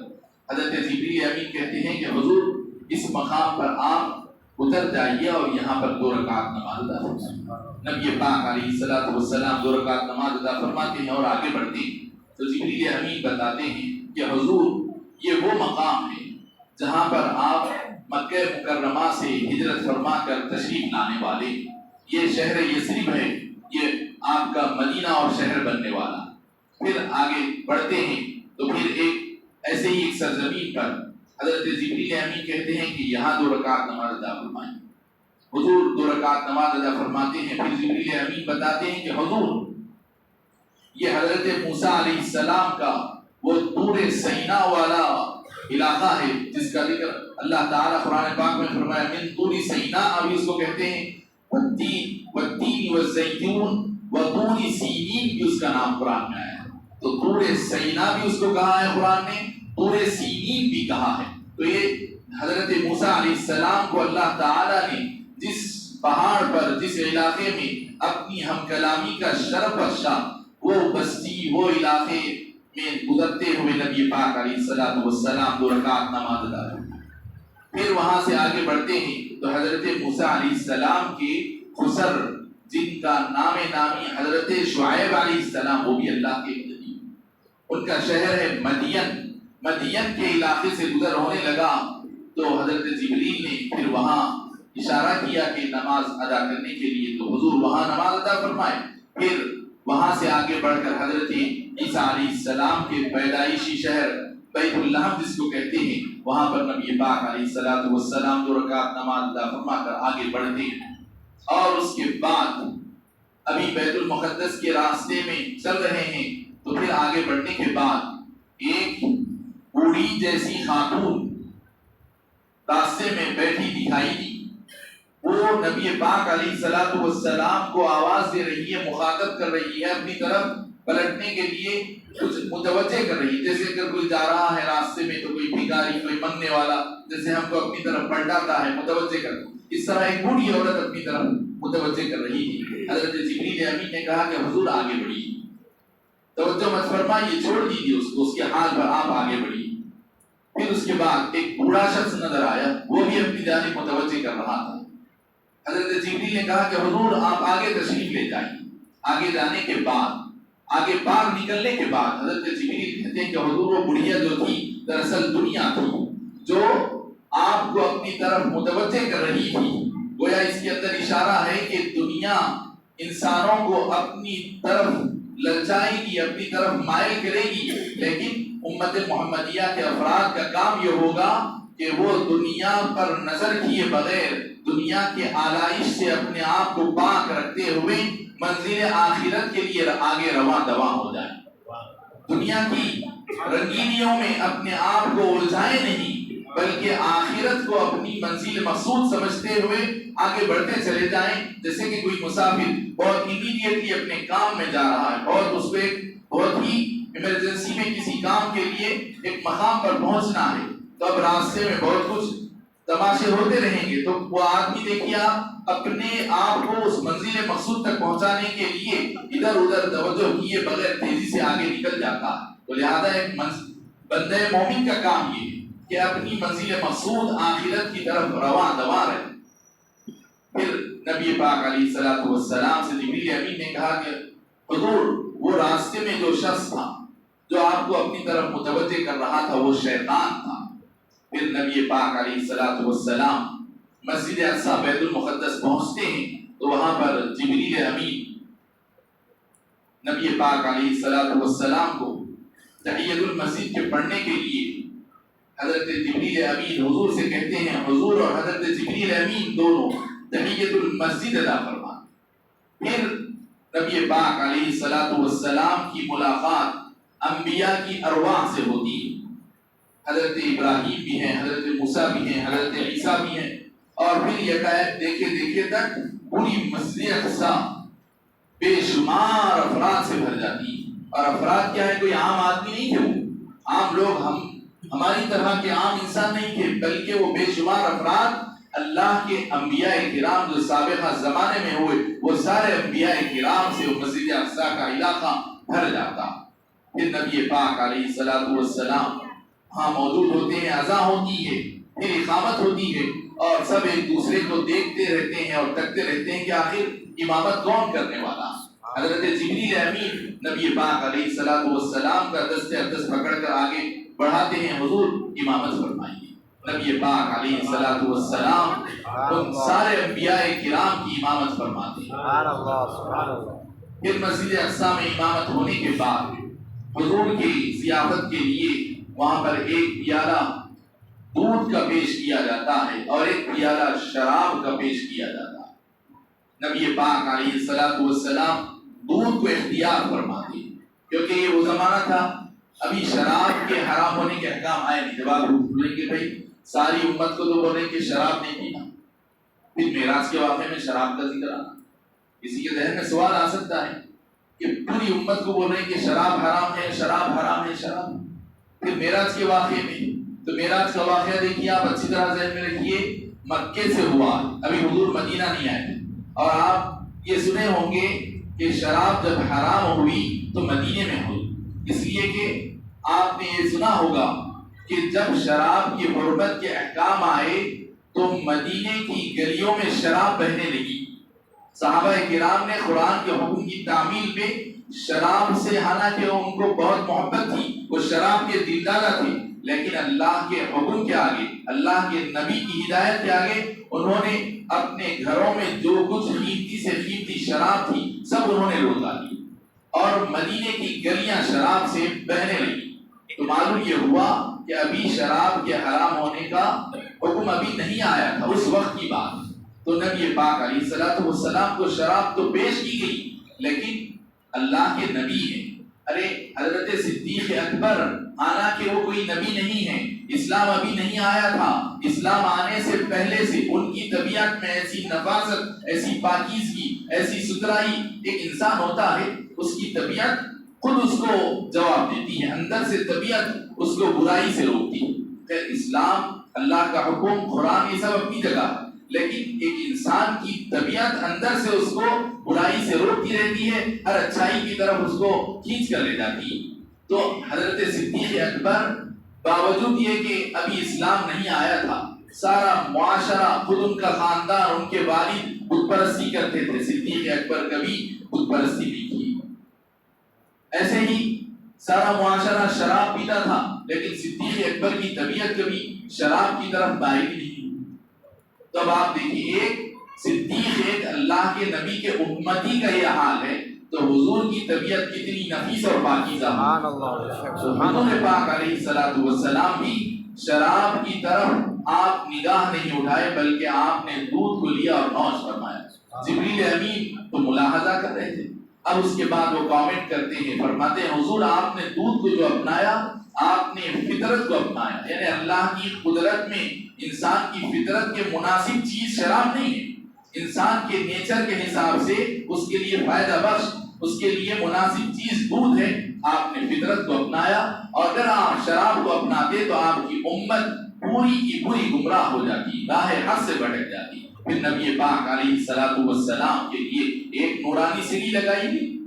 حضرت جبریل امین کہتے ہیں کہ حضور اس مقام پر آپ اتر جائیے اور یہاں پر 2 رکعت نماز ادا فرمائیں۔ نبی پاک علیہ السلام 2 رکعت نماز ادا فرماتے ہیں اور آگے بڑھتے ہیں، تو جبریل امین بتاتے ہیں کہ حضور یہ وہ مقام ہے جہاں پر آپ مکہ مکرمہ سے ہجرت فرما کر تشریف لانے والے، یہ شہر یثرب ہے، یہ آپ کا مدینہ اور شہر بننے والا۔ پھر آگے بڑھتے ہیں تو پھر ایک ایسے ہی ایک سرزمین پر حضرت جبریل امین کہتے ہیں کہ یہاں 2 رکعت نماز ادا فرمائیں۔ حضور 2 رکعت نماز ادا فرماتے ہیں، پھر جبریل امین بتاتے ہیں کہ حضور یہ حضرت موسیٰ علیہ السلام کا وہ طور سینا والا علاقہ ہے جس کا ذکر اللہ تعالیٰ قرآن پاک میں فرمایا، من طور سینا، ابھی اس کو کہتے ہیں والتین والزیتون وطور سینین، بھی اس کا نام قرآن میں آیا ہے۔ تو طور سینا بھی اس کو کہا ہے قرآن نے، طور سینین بھی کہا ہے۔ تو یہ حضرت موسیٰ علیہ السلام کو اللہ تعالیٰ نے جس پہاڑ پر، جس علاقے میں اپنی ہم کلامی کا شرف بخشا، وہ بستی، وہ علاقے میں گزرتے ہوئے نبی پاک علیہ السلام 2 رکعت نماز ادا کرتے ہیں۔ پھر وہاں سے آگے بڑھتے ہیں تو حضرت موسیٰ علیہ السلام کے خسر، جن کا نام نامی حضرت شعیب علیہ السلام، وہ بھی اللہ کے نبی، ان کا شہر ہے مدین کے علاقے سے گزر ہونے لگا تو حضرت جبریل نے پھر وہاں اشارہ کیا کہ نماز ادا کرنے کے لیے، تو حضور وہاں نماز ادا فرمائے۔ پھر وہاں سے آگے بڑھ کر حضرت عیسیٰ علیہ السلام کے پیدائشی شہر بیت اللہ جس کو کہتے ہیں، وہاں پر نبی پاک علیہ السلام 2 رکعت نماز ادا فرما کر آگے بڑھتے ہیں، اور اس کے بعد ابھی بیت المقدس کے راستے میں چل رہے ہیں تو پھر آگے بڑھنے کے بعد ایک بوڑھی جیسی خاتون راستے میں بیٹھی دکھائی دی۔ وہ نبی پاک علیہ السلام کو آواز دے رہی ہے، مخاطب کر رہی ہے، اپنی طرف پلٹنے کے لیے کچھ متوجہ کر رہی ہے، جیسے اگر کوئی جا رہا ہے راستے میں تو کوئی بھکاری، کوئی مانگنے والا جیسے ہم کو اپنی طرف پلٹاتا ہے، متوجہ کر، اس طرح ایک بوڑھی عورت اپنی طرف متوجہ کر رہی تھی۔ حضرت جبریل امین نے کہا کہ حضور آگے بڑھیے، توجہ مت فرمائیے، چھوڑ دیجیے اس کو، اس کے حال پر آپ آگے بڑھیے۔ پھر اس کے بعد ایک بوڑھا شخص نظر آیا، وہ بھی اپنی جانب متوجہ کر رہا تھا۔ حضرت جبریل نے کہا کہ حضور آپ آگے تشریف لے جائیں۔ آگے جانے کے بعد، آگے باہر نکلنے کے بعد حضرت جبریل کہتے ہیں کہ حضور وہ بڑھیا جو تھی دراصل دنیا تھی جو آپ کو اپنی طرف متوجہ کر رہی تھی۔ گویا اس کے اندر اشارہ ہے کہ دنیا انسانوں کو اپنی طرف للچائے گی، اپنی طرف مائل کرے گی، لیکن امت محمدیہ کے افراد کا کام یہ ہوگا کہ وہ دنیا پر نظر کیے بغیر، دنیا کے آلائش سے اپنے آپ کو پاک رکھتے ہوئے منزل آخرت کے لیے آگے رواں دواں ہو جائیں۔ دنیا کی رنگینیوں میں اپنے آپ کو الجھائے نہیں، بلکہ آخرت کو اپنی منزل مقصود سمجھتے ہوئے آگے بڑھتے چلے جائیں۔ جیسے کہ کوئی مسافر بہت امیڈیٹلی اپنے کام میں جا رہا ہے، بہت اس کو ایک بہت ہی ایمرجنسی میں کسی کام کے لیے ایک مقام پر پہنچنا ہے، تو اب راستے میں بہت کچھ تماشے ہوتے رہیں گے، تو وہ آدمی دیکھیے آپ اپنے آپ کو اس منزل مقصود تک پہنچانے کے لیے ادھر ادھر توجہ کیے بغیر تیزی سے آگے نکل جاتا ہے۔ تو لہذا ایک بندہ مومن کا کام یہ ہے کہ اپنی منزل مقصود آخرت کی طرف رواں دواں رہے۔ پھر نبی پاک علیہ السلام سے جبریل امین نے کہا کہ حضور وہ راستے میں جو شخص تھا جو آپ کو اپنی طرف متوجہ کر رہا تھا وہ شیطان تھا۔ پھر نبی پاک علیہ السلام مسجد اقصی بیت المقدس پہنچتے ہیں تو وہاں پر جبریل امین نبی پاک علیہ السلام کو تحیۃ المسجد کے پڑھنے کے لیے حضرت جبریل امین حضور سے کہتے ہیں، حضور اور حضرت جبریل امین دونوں تحیۃ المسجد ادا فرما۔ پھر نبی پاک علیہ السلام کی ملاقات انبیاء کی ارواح سے ہوتی ہے۔ حضرت ابراہیم بھی ہیں، حضرت موسیٰ بھی ہیں، حضرت عیسیٰ بھی ہیں، اور پھر یکایک دیکھے تک پوری مسجد اقصی بے شمار افراد سے بھر جاتی ہے۔ اور افراد کیا ہے؟ کوئی عام آدمی نہیں تھے، وہ عام لوگ ہماری طرح کے عام انسان نہیں تھے، بلکہ وہ بے شمار افراد اللہ کے انبیاء کرام جو سابقہ زمانے میں ہوئے، وہ سارے انبیاء کرام سے وہ مسجد اقصی کا علاقہ بھر جاتا۔ پھر نبی پاک علیہ السلام وہاں موجود ہوتے ہیں، اذان ہوتی ہے، پھر اقامت ہوتی ہے، اور سب ایک دوسرے کو دیکھتے رہتے ہیں اور تکتے رہتے ہیں کہ آخر امامت کون کرنے والا۔ حضرت جبریل امین نبی پاک علیہ السلام کا دست اقدس پکڑ کر آگے بڑھاتے ہیں، حضور امامت فرمائیے۔ نبی پاک علیہ السلام ان سارے انبیاء کرام کی امامت فرماتے ہیں۔ سبحان اللہ، سبحان اللہ۔ پھر مسجد اقصی میں امامت ہونے کے بعد حضور کی ضیافت کے لیے وہاں پر ایک پیالہ دودھ کا پیش کیا جاتا ہے اور ایک پیالہ شراب کا پیش کیا جاتا ہے۔ نبی پاک علیہ السلام دودھ کو اختیار فرماتے ہیں، کیونکہ یہ وہ زمانہ تھا ابھی شراب کے حرام ہونے کے احکام آئے نہیں۔ جب آپ بولیں گے بھائی ساری امت کو تو بولیں کہ شراب نہیں پینا، پھر معراج کے واقعے میں شراب کا ذکر آنا، کسی کے ذہن میں سوال آ سکتا ہے کہ پوری امت کو بول رہے ہیں کہ شراب حرام ہے، شراب حرام ہے، شراب۔ پھر معراج کے واقعے میں، تو معراج کا واقعہ دیکھیے آپ اچھی طرح ذہن میں رکھیے، مکے سے ہوا، ابھی حضور مدینہ نہیں آئے تھے، اور آپ یہ سنے ہوں گے کہ شراب جب حرام ہوئی تو مدینے میں ہوئی، اس لیے کہ آپ نے یہ سنا ہوگا کہ جب شراب کی حرمت کے احکام آئے تو مدینے کی گلیوں میں شراب بہنے لگی۔ صحابہ کرام نے قرآن کے حکم کی تعمیل میں شراب سے، حالانکہ ان کو بہت محبت تھی، وہ شراب کے دلدادہ تھے، لیکن اللہ کے حکم کے آگے، اللہ کے نبی کی ہدایت کے آگے انہوں نے اپنے گھروں میں جو کچھ قیمتی سے قیمتی شراب تھی سب انہوں نے روک ڈالی۔ اور مدینے کی گلیاں شراب سے بہنے لگی، تو معلوم یہ ہوا کہ ابھی شراب کے حرام ہونے کا حکم ابھی نہیں آیا تھا، اس وقت کی بات۔ تو نبی پاک علیہ الصلوۃ والسلام کو شراب تو پیش کی گئی، لیکن اللہ کے نبی ہیں۔ ارے حضرت صدیق اکبر، حالانکہ وہ کوئی نبی نہیں ہے، اسلام ابھی نہیں آیا تھا، اسلام آنے سے پہلے سے ان کی طبیعت میں ایسی نفاست، ایسی پاکیزگی، ایسی ستھرائی ایک انسان ہوتا ہے، اس کی طبیعت خود اس کو جواب دیتی ہے، اندر سے طبیعت اس کو برائی سے روکتی ہے۔ خیر اسلام، اللہ کا حکم، قرآن، یہ سب اپنی جگہ، لیکن ایک انسان کی طبیعت اندر سے اس کو برائی سے روکتی رہتی ہے، ہر اچھائی کی طرف اس کو کھینچ کر لے جاتی ہے۔ تو حضرت صدیق اکبر باوجود یہ کہ ابھی اسلام نہیں آیا تھا، سارا معاشرہ، خود ان کا خاندان، ان کے والد بت پرستی کرتے تھے، صدیق اکبر کبھی بت پرستی نہیں کی۔ ایسے ہی سارا معاشرہ شراب پیتا تھا، لیکن صدیق اکبر کی طبیعت کبھی شراب کی طرف مائل نہیں۔ تب آپ دیکھیے، ایک صدیق، ایک اللہ کے نبی کے امتی کا یہ حال ہے، تو حضور کی طبیعت کتنی نفیس اور پاکیزہ ہے۔ سبحان اللہ، تو حضور پاک علیہ الصلوۃ والسلام بھی شراب کی طرف آپ نگاہ نہیں اٹھائے، بلکہ آپ نے دودھ کو لیا اور نوش فرمایا۔ جبریل امین تو ملاحظہ کر رہے تھے، اب اس کے بعد وہ کامنٹ کرتے ہیں، فرماتے ہیں حضور آپ نے دودھ کو جو اپنایا، آپ نے فطرت کو اپنایا، یعنی اللہ کی قدرت میں انسان کی فطرت کے مناسب چیز شراب نہیں ہے، انسان کے نیچر کے حساب سے اس کے لیے فائدہ بخش، اس کے لیے مناسب چیز دودھ ہے، آپ نے فطرت کو اپنایا، اور اگر آپ شراب کو اپناتے تو آپ کی امت پوری کی پوری گمراہ ہو جاتی، راہ حق سے بھٹک جاتی۔ پھر نبی پاک علیہ الصلوۃ والسلام کے لیے ایک نورانی سیڑھی لگائی گئی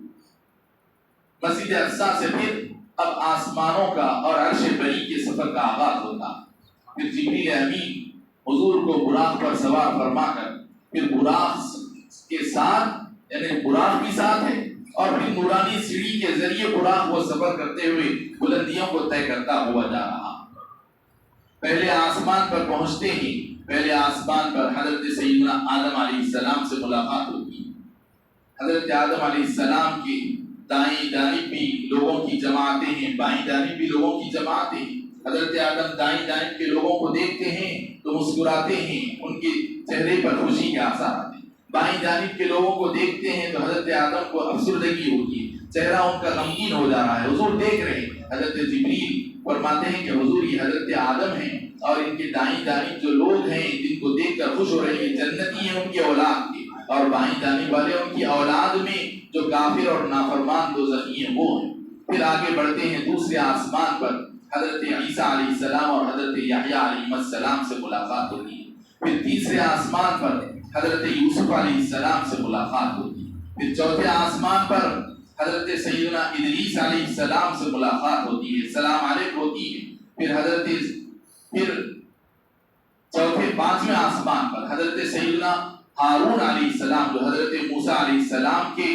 مسجد اقصی سے، پھر اب آسمانوں کا اور عرش بری کے سفر کا آغاز ہوتا۔ پھر جبریل امین حضور کو براق پر سوار فرما کر، پھر براق کے ساتھ، یعنی براق بھی ساتھ ہے، اور پھر نورانی سیڑھی کے ذریعے براق وہ سفر کرتے ہوئے بلندیوں کو طے کرتا ہوا جا رہا۔ پہلے آسمان پر پہنچتے ہی پہلے آسمان پر حضرت سیدنا آدم علیہ السلام سے ملاقات ہوتی ہے۔ حضرت آدم علیہ السلام کی دائیں جانب بھی لوگوں کی جماعتیں ہیں، بائیں جانب بھی لوگوں کی جماعتیں ہیں۔ حضرت آدم دائیں جانب کے لوگوں کو دیکھتے ہیں تو مسکراتے ہیں، ان کے چہرے پر خوشی کے آثار آتے ہیں۔ بائیں جانب کے لوگوں کو دیکھتے ہیں تو حضرت آدم کو افسردگی ہوتی ہے، چہرہ ان کا غمگین ہو جا رہا ہے، حضور دیکھ رہے ہیں۔ حضرت جبریل فرماتے ہیں کہ حضور یہ حضرت آدم ہیں، اور ان کے دائیں جانب جو لوگ ہیں جن کو دیکھ کر خوش ہو رہے ہیں، جنتی ہیں ان کی اولاد کی، اور بائیں جانب والے ان کی اولاد میں جو کافر اور نافرمان دوزخی ہیں وہ ہیں۔ پھر آگے بڑھتے ہیں دوسرے آسمان پر، حضرت عیسیٰ علیہ السلام اور حضرت یحییٰ علیہ السلام سے ملاقات ہوتی ہے۔ پھر تیسرے آسمان پر حضرت یوسف علیہ السلام سے ملاقات ہوتی ہے۔ پھر چوتھے آسمان پر حضرت سیدنا ادریس علیہ السلام سے ملاقات ہوتی ہے، سلام علیکم ہوتی ہے۔ پھر چوتھے پانچویں آسمان پر حضرت سیدنا ہارون علیہ السلام جو حضرت موسیٰ علیہ السلام کے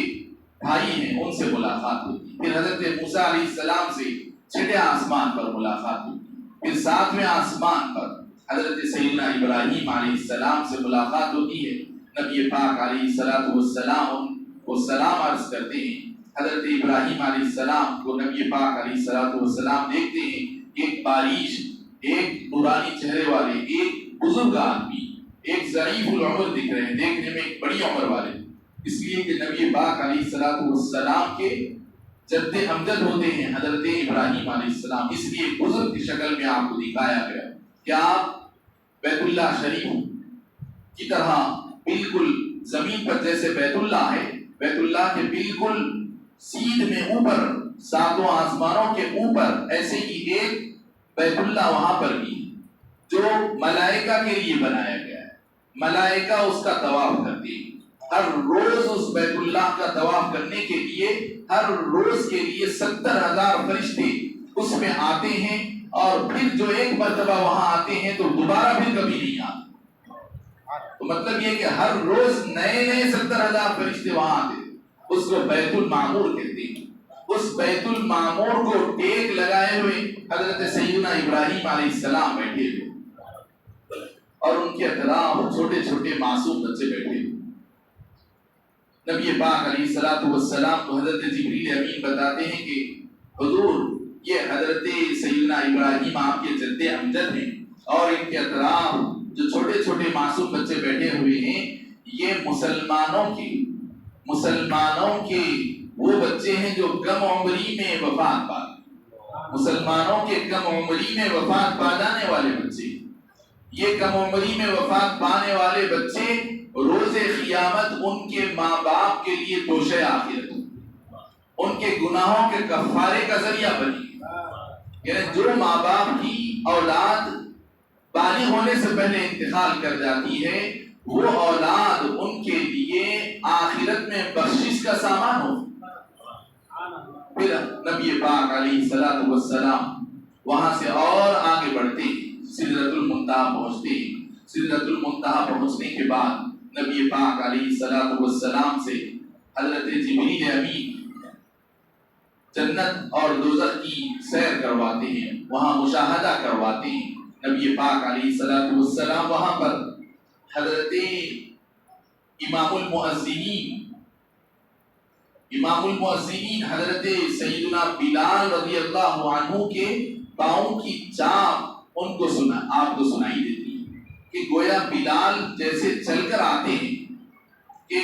بھائی ہیں ان سے ملاقات ہوتی ہے۔ پھر حضرت موسیٰ علیہ السلام سے چھٹے آسمان پر ملاقات ہوتی ہے۔ پھر ساتویں آسمان پر حضرت سیدنا ابراہیم علیہ السلام سے ملاقات ہوتی ہے۔ نبی پاک علیہ الصلوۃ والسلام کو سلام عرض کرتے ہیں۔ حضرت ابراہیم علیہ السلام کو نبی پاک علیہ الصلوۃ والسلام دیکھتے ہیں، ایک باریش، ایک نورانی چہرے والے، ایک بزرگ آدمی، ایک ضعیف العمر دکھ رہے ہیں، دیکھنے میں ایک بڑی عمر والے، اس لیے کہ نبی پاک علیہ الصلوۃ والسلام کے جد امجد ہوتے ہیں حضرت ابراہیم علیہ السلام، اس لیے بزرگ کی شکل میں آپ کو دکھایا گیا کہ آپ بیت اللہ شریف کی طرح بالکل زمین پر جیسے بیت اللہ ہے، بیت اللہ کے بالکل سیدھ میں اوپر، ساتوں آسمانوں کے اوپر، ایسے ہی ایک بیت اللہ وہاں پر بھی جو ملائکہ کے لیے بنایا گیا ہے، ملائکہ اس کا طواف کرتے ہیں، ہر روز اس بیت اللہ کا طواف کرنے کے لیے، ہر روز کے لیے 70,000 فرشتے اس میں آتے ہیں، اور پھر جو ایک مرتبہ وہاں آتے ہیں تو دوبارہ پھر کبھی نہیں آتے۔ تو مطلب یہ کہ ہر روز نئے 70,000 فرشتے وہاں آتے ہیں، اس کو بیت المعمور کہتے ہیں۔ اس بیت المعمور کو ٹیک لگائے ہوئے حضرت سیدنا ابراہیم علیہ السلام بیٹھے ہوئے، اور ان کے اطراف چھوٹے چھوٹے معصوم بچے بیٹھے ہوئے۔ نبی پاک علیہ الصلوۃ والسلام کو حضرت جبریل امین بتاتے ہیں کہ حضور یہ حضرت سیدنا ابراہیم آپ کے جد امجد ہیں اور ان کے اطراف جو چھوٹے چھوٹے معصوم بچے بیٹھے ہوئے ہیں یہ مسلمانوں کے وہ بچے ہیں جو کم عمری میں وفات پا مسلمانوں کے کم عمری میں وفات پا جانے والے بچے یہ کم عمری میں وفات پانے والے بچے روز قیامت ان کے ماں باپ کے لیے توشہ آخرت ان کے گناہوں کے کفارے کا ذریعہ بنی یعنی جو ماں باپ کی اولاد بالغ ہونے سے پہلے انتقال کر جاتی ہے وہ اولاد ان کے لیے آخرت میں بخشش کا سامان ہو. پھر نبی پاک علیہ الصلوۃ والسلام وہاں سے اور آگے بڑھتے سدرۃ المنتہا پہنچتے. سدرۃ المنتہا پہنچنے کے بعد نبی پاک علیہ الصلوۃ والسلام سے حضرت جبریل امین جنت اور دوزخ کی سیر کرواتے ہیں وہاں مشاہدہ کرواتے ہیں. نبی پاک علیہ الصلوۃ والسلام وہاں پر حضرت امام المؤذنین حضرت سیدنا بلال رضی اللہ عنہ کے پاؤں کی چاپ ان کو آپ کو سنائی دیتی ہے کہ گویا بلال جیسے چل کر آتے ہیں کہ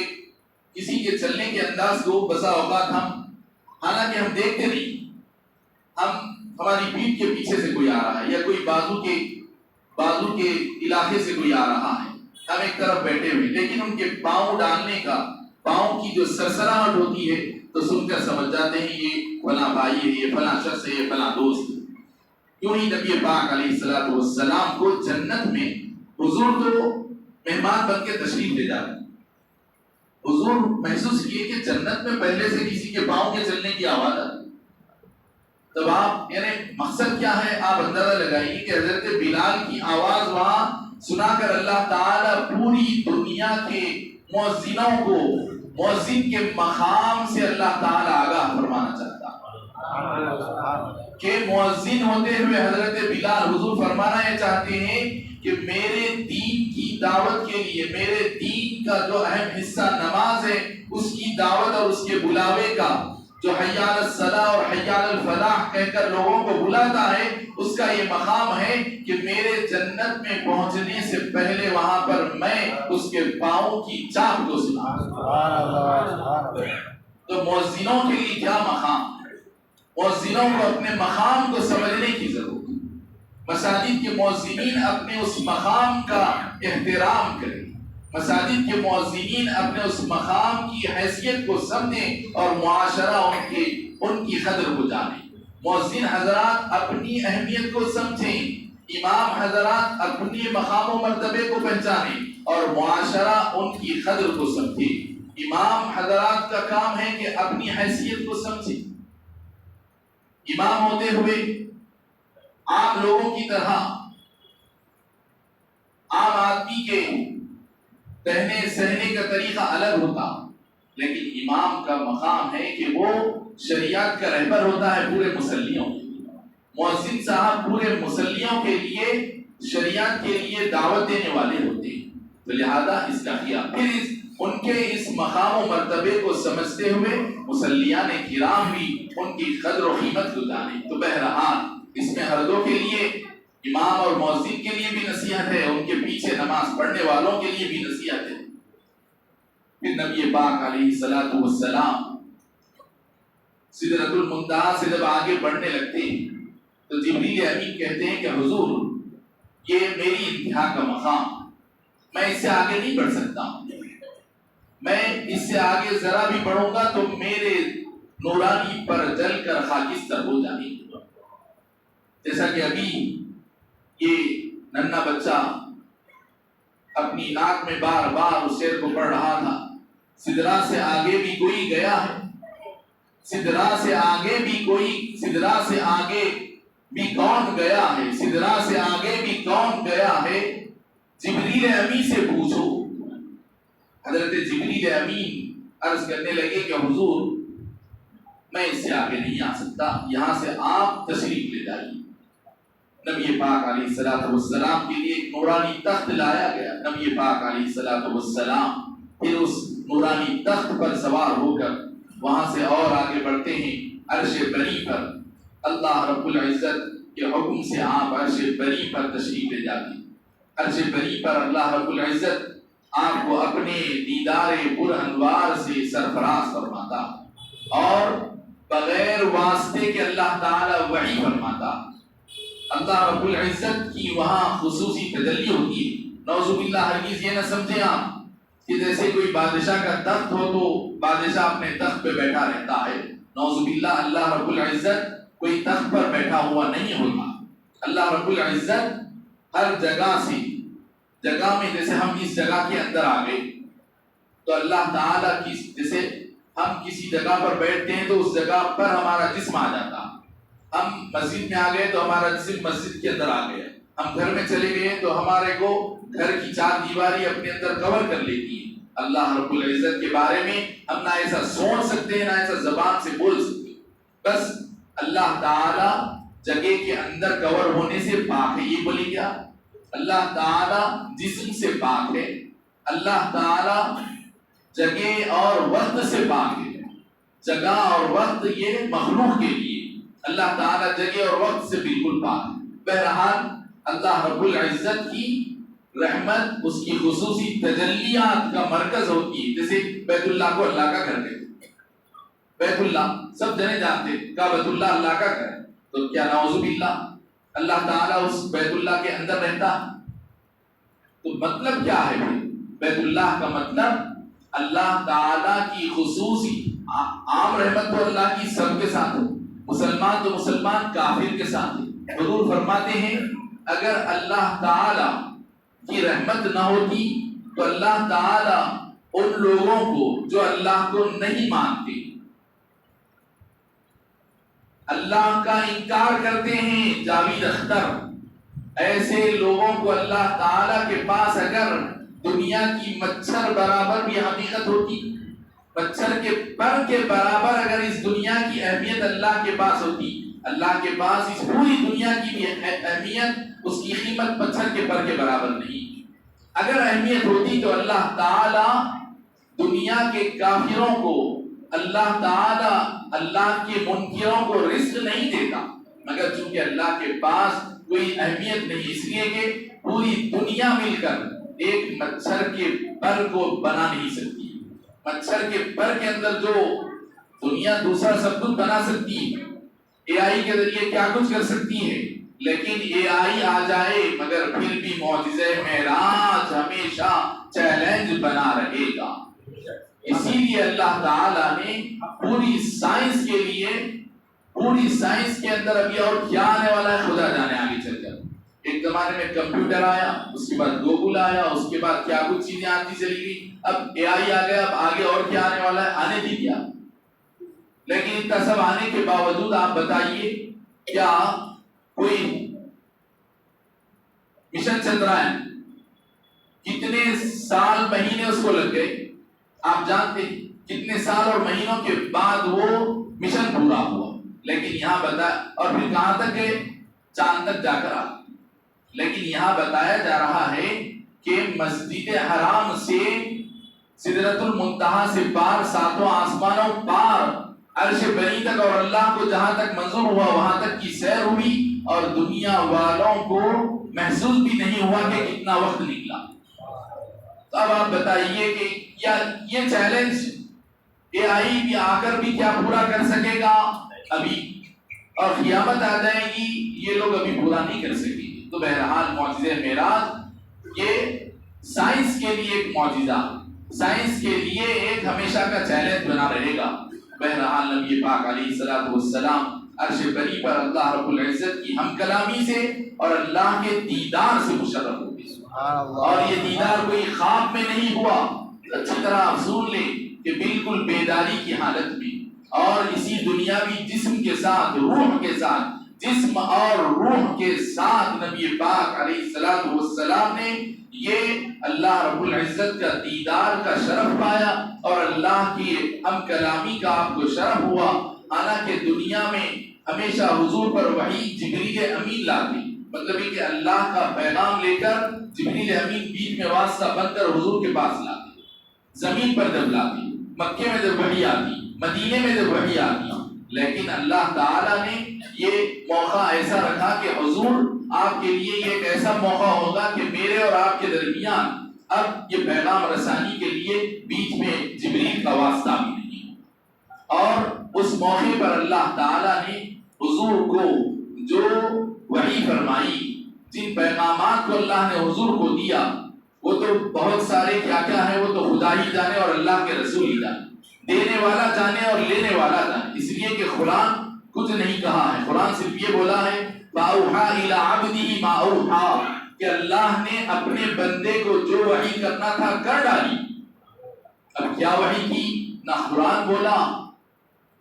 کسی کے چلنے کے انداز کو بسا اوقات ہم حالانکہ ہم دیکھتے نہیں ہماری پیٹھ کے پیچھے سے کوئی آ رہا ہے یا کوئی بازو کے علاقے سے کوئی آ رہا ہے ہم ایک طرف بیٹھے ہوئے لیکن ان کے پاؤں ڈالنے کا پاؤں کی جو سرسراہٹ ہوتی ہے تو سن کر سمجھ جاتے ہیں یہ فلاں بھائی ہے یہ فلاں شخص ہے یہ فلاں دوست ہے. کیوں ہی نبی پاک علیہ الصلوۃ والسلام کو جنت میں حضور تو مہمان بن کے تشریف لے جاتے ہیں. حضور محسوس کیے کہ جنت میں پہلے سے کسی کے پاؤں کے چلنے کی آواز آتی. تب آپ یعنی مقصد کیا ہے آپ اندازہ لگائیے کہ حضرت بلال کی آواز وہاں سنا کر اللہ تعالیٰ پوری دنیا کے مؤذنوں کو مؤذن کے مقام سے اللہ تعالیٰ آگاہ فرمانا چاہتا کہ مؤذن ہوتے ہوئے حضرت بلال حضور فرمانا یہ چاہتے ہیں کہ میرے دین کی دعوت کے لیے میرے دین کا جو اہم حصہ نماز ہے اس کی دعوت اور اس کے بلاوے کا جو حی علی الصلاۃ اور حی علی الفلاح کہہ کر لوگوں کو بلاتا ہے اس کا یہ مقام ہے کہ میرے جنت میں پہنچنے سے پہلے وہاں پر میں اس کے پاؤں کی چاپ کو سنا. تو مؤذنوں کے لیے کیا مقام ہے مؤذنوں کو اپنے مقام کو سمجھنے کی ضرورت ہے. مساجد کے مؤذنین اپنے اس مقام کا احترام کریں مساجد کے مؤذنین اپنے اس مقام کی حیثیت کو سمجھیں اور معاشرہ ان کی قدر کو جانیں. مؤذن حضرات اپنی اہمیت کو سمجھیں امام حضرات اپنی مقام و مرتبے کو پہچانیں اور معاشرہ ان کی قدر کو سمجھے. امام حضرات کا کام ہے کہ اپنی حیثیت کو سمجھیں. امام ہوتے ہوئے عام لوگوں کی طرح عام آدمی کے کہنے سہنے کا طریقہ الگ ہوتا لیکن امام کا مقام ہے کہ وہ شریعت کا رہبر ہوتا ہے پورے مسلیوں کے لیے. مؤذن صاحب پورے مسلیوں کے لیے شریعت کے لیے دعوت دینے والے ہوتے ہیں. تو لہذا اس کا خیال پھر ان کے اس مقام و مرتبے کو سمجھتے ہوئے مسلیان کرام بھی ان کی قدر و قیمت کو جانیں. تو بہرحال اس میں ہر دو کے لیے امام اور مؤذن کے لیے بھی نصیحت ہے ان کے پیچھے نماز پڑھنے والوں کے لیے بھی نصیحت ہے. پھر نبی پاک علیہ الصلوۃ والسلام سدرۃ المنتہا سے جب آگے بڑھنے لگتے ہیں تو جبریل امین کہتے ہیں کہ حضور یہ میری انتہا کا مقام میں اس سے آگے نہیں بڑھ سکتا میں اس سے آگے ذرا بھی بڑھوں گا تو میرے نورانی پر جل کر خاکستر ہو جائیں. جیسا کہ ابھی یہ ننھا بچہ اپنی ناک میں بار بار اس شعر کو پڑھ رہا تھا سدرا سے آگے بھی کوئی گیا ہے سدرا سے آگے بھی کون گیا ہے سدرا سے آگے بھی کون گیا ہے جبریل امین سے پوچھو. حضرت جبریل امین عرض کرنے لگے کہ حضور میں اس سے آگے نہیں آ سکتا یہاں سے آپ تشریف لے جائیے. نبی پاک علیہ الصلوۃ والسلام کے لیے ایک نورانی تخت لایا گیا. نبی پاک علیہ الصلوۃ والسلام پھر اس نورانی تخت پر سوار ہو کر وہاں سے اور آگے بڑھتے ہیں عرش بری پر. اللہ رب العزت کے حکم سے آپ عرش بری پر تشریف لے جاتے ہیں. عرش بری پر اللہ رب العزت آپ کو اپنے دیدار پر انوار سے سرفراز فرماتا اور بغیر واسطے کے اللہ تعالی وحی فرماتا. اللہ رب العزت کی وہاں خصوصی تجلی ہوتی ہے. نعوذ باللہ ہرگز یہ نہ سمجھیں آپ کہ جیسے کوئی بادشاہ کا تخت ہو تو بادشاہ اپنے تخت پہ بیٹھا رہتا ہے. نعوذ باللہ اللہ رب العزت کوئی تخت پر بیٹھا ہوا نہیں ہوتا. اللہ رب العزت ہر جگہ سے جگہ میں، جیسے ہم اس جگہ کے اندر آ گئے تو اللہ تعالیٰ کی، جیسے ہم کسی جگہ پر بیٹھتے ہیں تو اس جگہ پر ہمارا جسم آ جاتا. ہم مسجد میں آ گئے تو ہمارا جسم مسجد کے اندر آ گیا. ہم گھر میں چلے گئے تو ہمارے کو گھر کی چار دیواری اپنے اندر کور کر لیتی ہے. اللہ رب العزت کے بارے میں ہم نہ ایسا سوچ سکتے ہیں نہ ایسا زبان سے بول سکتے. بس اللہ تعالی جگہ کے اندر کور ہونے سے پاک ہے. یہ بولی کیا؟ اللہ تعالی جسم سے پاک ہے. اللہ تعالی جگہ اور وقت سے پاک ہے. جگہ اور وقت یہ مخلوق کے لیے، اللہ تعالی جگہ اور وقت سے بالکل پاک ہے. بہرحال اللہ رب العزت کی رحمت اس کی خصوصی تجلیات کا مرکز ہوتی ہے. جیسے بیت اللہ کو اللہ کا گھر کہتے ہیں. بیت اللہ سب جنے جانتے ہیں کعبۃ اللہ اللہ کا گھر ہے. تو کیا نعوذ باللہ اللہ تعالیٰ اس بیت اللہ کے اندر رہتا؟ تو مطلب کیا ہے بھائی؟ بیت اللہ کا مطلب اللہ تعالیٰ کی خصوصی عام رحمت تو اللہ کی سب کے ساتھ ہے. مسلمان تو مسلمان کافر کے ساتھ ہے. حضور فرماتے ہیں اگر اللہ تعالیٰ کی رحمت نہ ہوتی تو اللہ تعالیٰ ان لوگوں کو جو اللہ کو نہیں مانتے، اللہ کا انکار کرتے ہیں، جاوید اختر، ایسے لوگوں کو اللہ تعالیٰ کے پاس اگر دنیا کی مچھر برابر بھی حقیقت ہوتی، مچھر کے پر کے برابر اگر اس دنیا کی اہمیت اللہ کے پاس ہوتی، اللہ کے پاس اس پوری دنیا کی بھی اہمیت، اس کی قیمت مچھر کے پر کے برابر نہیں. اگر اہمیت ہوتی تو اللہ تعالیٰ دنیا کے کافروں کو، اللہ تعالیٰ اللہ کے منکروں کو رزق نہیں دیتا، مگر چونکہ اللہ کے پاس کوئی اہمیت نہیں، اس لیے کہ پوری دنیا مل کر ایک مچھر کے پر کو بنا نہیں سکتی. مچھر کے پر کے اندر جو دنیا دوسرا سب کچھ بنا سکتی ہے، اے آئی کے ذریعے کیا کچھ کر سکتی ہے، لیکن اے آئی آ جائے مگر پھر بھی معجزہ معراج ہمیشہ چیلنج بنا رہے گا. اسی لیے اللہ تعالیٰ نے پوری سائنس کے لیے، پوری سائنس کے اندر ابھی اور کیا آنے والا ہے خدا جانے آگے چل کر. ایک زمانے میں کمپیوٹر آیا، اس کے بعد گوگل آیا، اس کے بعد کیا کچھ چیزیں آتی چلی گئی، اب اے آئی آ گیا، اب آگے اور کیا آنے والا ہے، آنے دی کیا. لیکن اتنا سب آنے کے باوجود آپ بتائیے کیا کوئی مشن چندرائن کتنے سال مہینے اس کو لگ گئے؟ آپ جانتے ہیں کتنے سال اور مہینوں کے بعد وہ مشن پورا ہوا. لیکن یہاں بتا، اور پھر کہاں تک گئے؟ چاند تک جا کر آ. لیکن یہاں بتایا جا رہا ہے کہ مسجد حرام سے سدرۃ المنتہا سے پار، ساتوں آسمانوں پار، عرش بری تک، اور اللہ کو جہاں تک منظور ہوا وہاں تک کی سیر ہوئی، اور دنیا والوں کو محسوس بھی نہیں ہوا کہ کتنا وقت نکلا. تو اب آپ بتائیے کہ یہ چیلنج اے آئی بھی آ کر بھی کیا پورا کر سکے گا ابھی، اور قیامت آ جائے گی یہ لوگ ابھی پورا نہیں کر سکیں گے. تو بہرحال معجزہ معراج یہ سائنس کے لیے ایک معجزہ، سائنس کے لیے ایک ہمیشہ کا چیلنج بنا رہے گا. بہرحال نبی پاک علیہ الصلوۃ والسلام عرش بری پر اللہ رب العزت کی ہم کلامی سے اور اللہ کے دیدار سے مشرف ہو گئے. اور یہ دیدار کوئی خواب میں نہیں ہوا، اچھی طرح آپ سن لیں کہ بالکل بیداری کی حالت میں، اور اسی دنیاوی جسم کے ساتھ، روح کے ساتھ، جسم اور روح کے ساتھ نبی پاک علیہ الصلوۃ والسلام نے یہ اللہ رب العزت کا دیدار کا شرف پایا اور اللہ کی ہم کلامی کا آپ کو شرف ہوا. حالانکہ دنیا میں ہمیشہ حضور پر وحی جبریل امین لاتی، مطلب یہ کہ اللہ کا پیغام لے کر جبریل امین بیچ میں واسطہ بن کر حضور کے پاس لاتے. زمین پر جب لاتی، مکے میں جب وحی آتی، مدینے میں جب وحی آتی، لیکن اللہ تعالیٰ نے یہ موقع ایسا رکھا کہ حضور آپ کے لیے یہ ایک ایسا موقع ہوگا کہ میرے اور آپ کے درمیان اب یہ پیغام رسانی کے لیے بیچ میں جبریل کا واسطہ بھی نہیں، اور اس موقع پر اللہ تعالیٰ نے حضور کو جو وحی فرمائی، جن پیغامات کو اللہ نے حضور کو دیا، وہ تو بہت سارے کیا کیا ہے، وہ تو خدا ہی جانے اور اللہ کے رسول ہی جانے، دینے والا جانے اور لینے والا جانے، اس لیے کہ قرآن کچھ نہیں کہا ہے، قرآن صرف یہ بولا ہے فَأَوْحَى إِلَىٰ عَبْدِهِ مَا أَوْحَىٰ، کہ اللہ نے اپنے بندے کو جو وحی کرنا تھا کر ڈالی۔ اب کیا وحی کی؟ نہ قرآن بولا،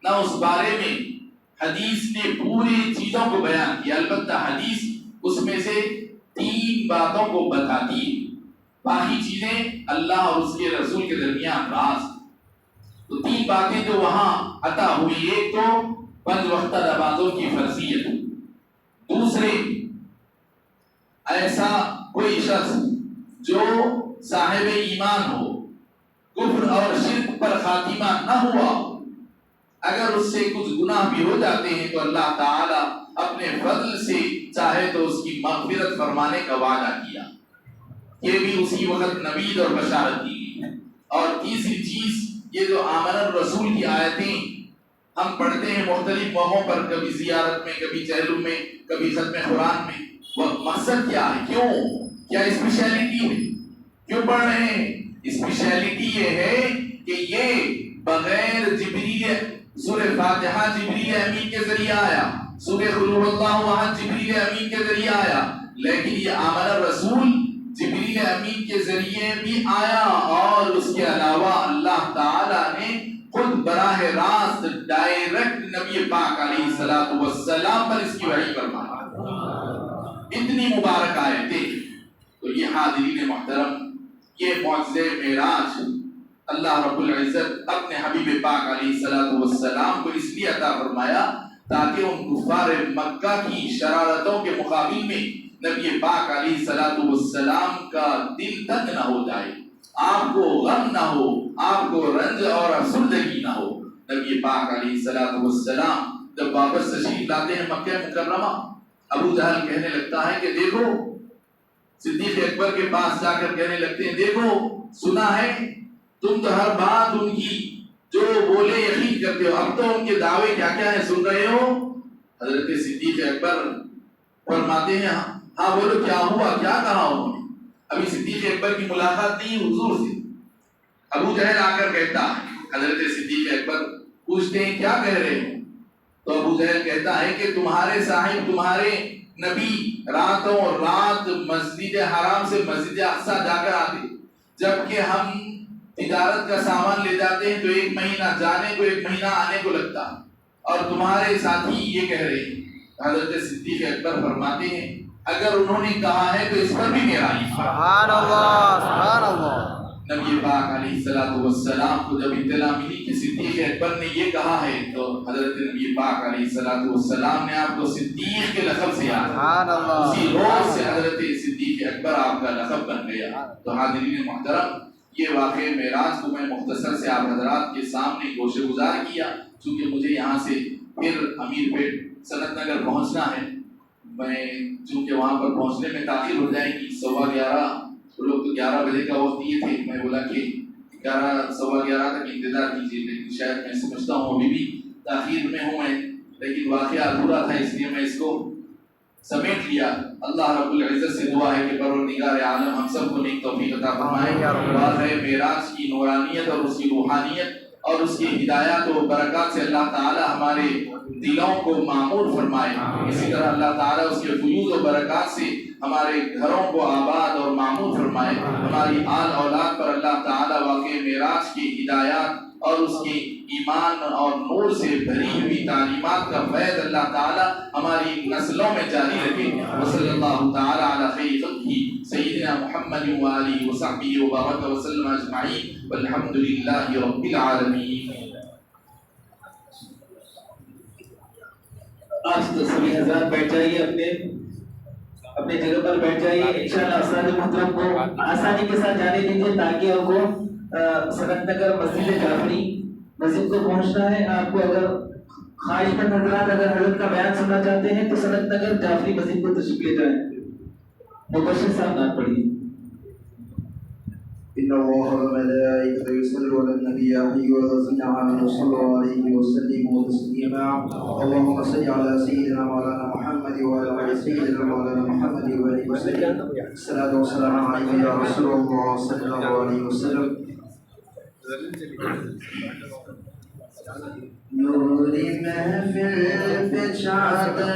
نہ اس بارے میں حدیث نے پوری چیزوں کو بیان کیا، البتہ حدیث اس میں سے 3 باتوں کو بتاتی ہے، باقی چیزیں اللہ اور اس کے رسول کے درمیان راز۔ تو 3 باتیں جو وہاں عطا ہوئی، ایک تو 5 وقتہ نمازوں کی فرضیت، دوسرے ایسا کوئی شخص جو صاحب ایمان ہو، کفر اور شرک پر خاتمہ نہ ہوا، اگر اس سے کچھ گناہ بھی ہو جاتے ہیں تو اللہ تعالیٰ اپنے فضل سے چاہے تو اس کی مغفرت فرمانے کا وعدہ کیا، یہ بھی اسی وقت نوید اور بشارت دی گئی۔ اور تیسری چیز، یہ جو آمن الرسول کی آیتیں ہم پڑھتے ہیں مختلف موقعوں پر، کبھی زیارت میں، کبھی چہلم میں، کبھی ختم قرآن میں، وہ مقصد کیا ہے؟ کیوں؟ کیا اسپیشلٹی ہے؟ کیوں پڑھ رہے ہیں؟ اسپیشلٹی یہ ہے کہ یہ بغیر جبریل، سورہ فاتحہ جبریل امین کے ذریعے آیا، سورہ قل هو اللہ احد جبریل امین کے ذریعے آیا، لیکن یہ آمن الرسول جبریل امین کے ذریعے بھی آیا، اور اس کے علاوہ اللہ تعالیٰ نے خود براہ راست ڈائریکٹ نبی پاک علیہ السلام پر اس کی وحی فرمایا۔ اتنی مبارک آیتیں۔ تو یہ حاضرین محترم، یہ معجزہ معراج اللہ رب العزت اپنے حبیب پاک علیہ السلام کو اس لیے عطا فرمایا تاکہ ان کفار مکہ کی شرارتوں کے مقابل میں نبی پاک علیہ السلام کا دل تنگ نہ ہو جائے، آپ کو غم نہ ہو، آپ کو رنج اور افسردگی نہ ہو۔ نبی پاک علیہ السلام جب واپس تشریف لاتے ہیں مکہ مکرمہ، ابو جہل کہنے لگتا ہے کہ دیکھو، صدیق اکبر کے پاس جا کر کہنے لگتے ہیں دیکھو، سنا ہے تم تو ہر بات ان کی جو بولے یقین کرتے ہو، اب تو ان کے دعوے کیا کیا ہیں سن رہے ہو۔ حضرت صدیق اکبر فرماتے ہیں ہاں بولو کیا ہوا، کیا کہا انہوں نے؟ ابھی صدیق اکبر کی ملاقات نہیں حضور سے۔ ابو جہل آ کر کہتا ہے، حضرت صدیق اکبر پوچھتے ہیں کیا کہہ رہے ہو؟ تو ابو جہل کہتا ہے کہ تمہارے صاحب، تمہارے نبی راتوں رات مسجد حرام سے مسجد اقصی جا کر آتے، جبکہ ہم تجارت کا سامان لے جاتے ہیں تو 1 مہینہ جانے کو 1 مہینہ آنے کو لگتا، اور تمہارے ساتھی یہ کہہ رہے ہیں۔ حضرت صدیق اکبر فرماتے ہیں اگر انہوں نے کہا ہے تو اس پر بھی میرا ایمان۔ سبحان اللہ، سبحان اللہ۔ نبی پاک علیہ السلام کو جب اطلاع ملی کہ صدیق اکبر نے یہ کہا ہے تو حضرت نبی پاک علیہ السلام نے آپ کو صدیق کے لقب سے یاد سبحان اللہ، اسی روز سے حضرت صدیق اکبر آپ کا لقب بن گیا۔ تو حاضرین محترم، یہ واقعہ معراج کو میں مختصر سے آپ حضرات کے سامنے گوشہ گزار کیا، چونکہ مجھے یہاں سے پھر امیر پیٹ سنت نگر پہنچنا ہے، میں چونکہ وہاں پر پہنچنے میں تاخیر ہو جائے گی 11:15، وہ لوگ تو 11 بجے کا وقت دیے تھے، میں بولا کہ 11 سوا 11 تک انتظار کیجیے، لیکن شاید میں سمجھتا ہوں ابھی بھی تاخیر میں ہوں میں، لیکن واقعہ ادھورا تھا اس لیے میں اس کو سمیٹ لیا۔ اللہ رب العزت سے دعا ہے کہ پروردگار عالم ہم سب کو نیک توفیق عطا فرمائے، واقعہ معراج کی نورانیت اور اس کی روحانیت اور اس کی ہدایات و برکات سے اللہ تعالی ہمارے دلوں کو معمور فرمائے، اسی طرح اللہ تعالی اس کے فیوز و برکات سے ہمارے گھروں کو آباد اور معمور فرمائے، ہماری آل اولاد پر اللہ تعالی واقع معراج کی ہدایات اور اس کی ایمان اور نور سے بھری ہوئی تعلیمات کا فیض اللہ تعالی ہماری نسلوں میں جاری رکھے۔ وصلی اللہ تعالی علی خیر خلقہ سیدنا محمد وآلہ وصحبہ وبارک وسلم اجمعین والحمد للہ رب العالمین۔ آج تو سبھی حضرات بیٹھ جائیے اپنے اپنی جگہ پر بیٹھ جائیے. انشاءاللہ استاد محترم کو آسانی کے ساتھ جانے دیجیے تاکہ آپ کو سنت نگر مسجد جعفری مسجد کو پہنچنا ہے. آپ کو اگر خواہش مند حضرات اگر حضرت کا بیان سننا چاہتے ہیں تو سنت نگر جعفری مسجد کو تشریف لے جائیں. مبشر صاحب نام پڑھیے. إن الله وملائكته يصلون على النبي يا أيها الذين آمنوا صلوا عليه وسلموا تسليما. اللهم صل على سيدنا مولانا محمد وعلى آل سيدنا مولانا محمد وآله وسلم. الصلاة والسلام عليك يا رسول الله صلى الله عليه وسلم. نوری محفل پہ چادر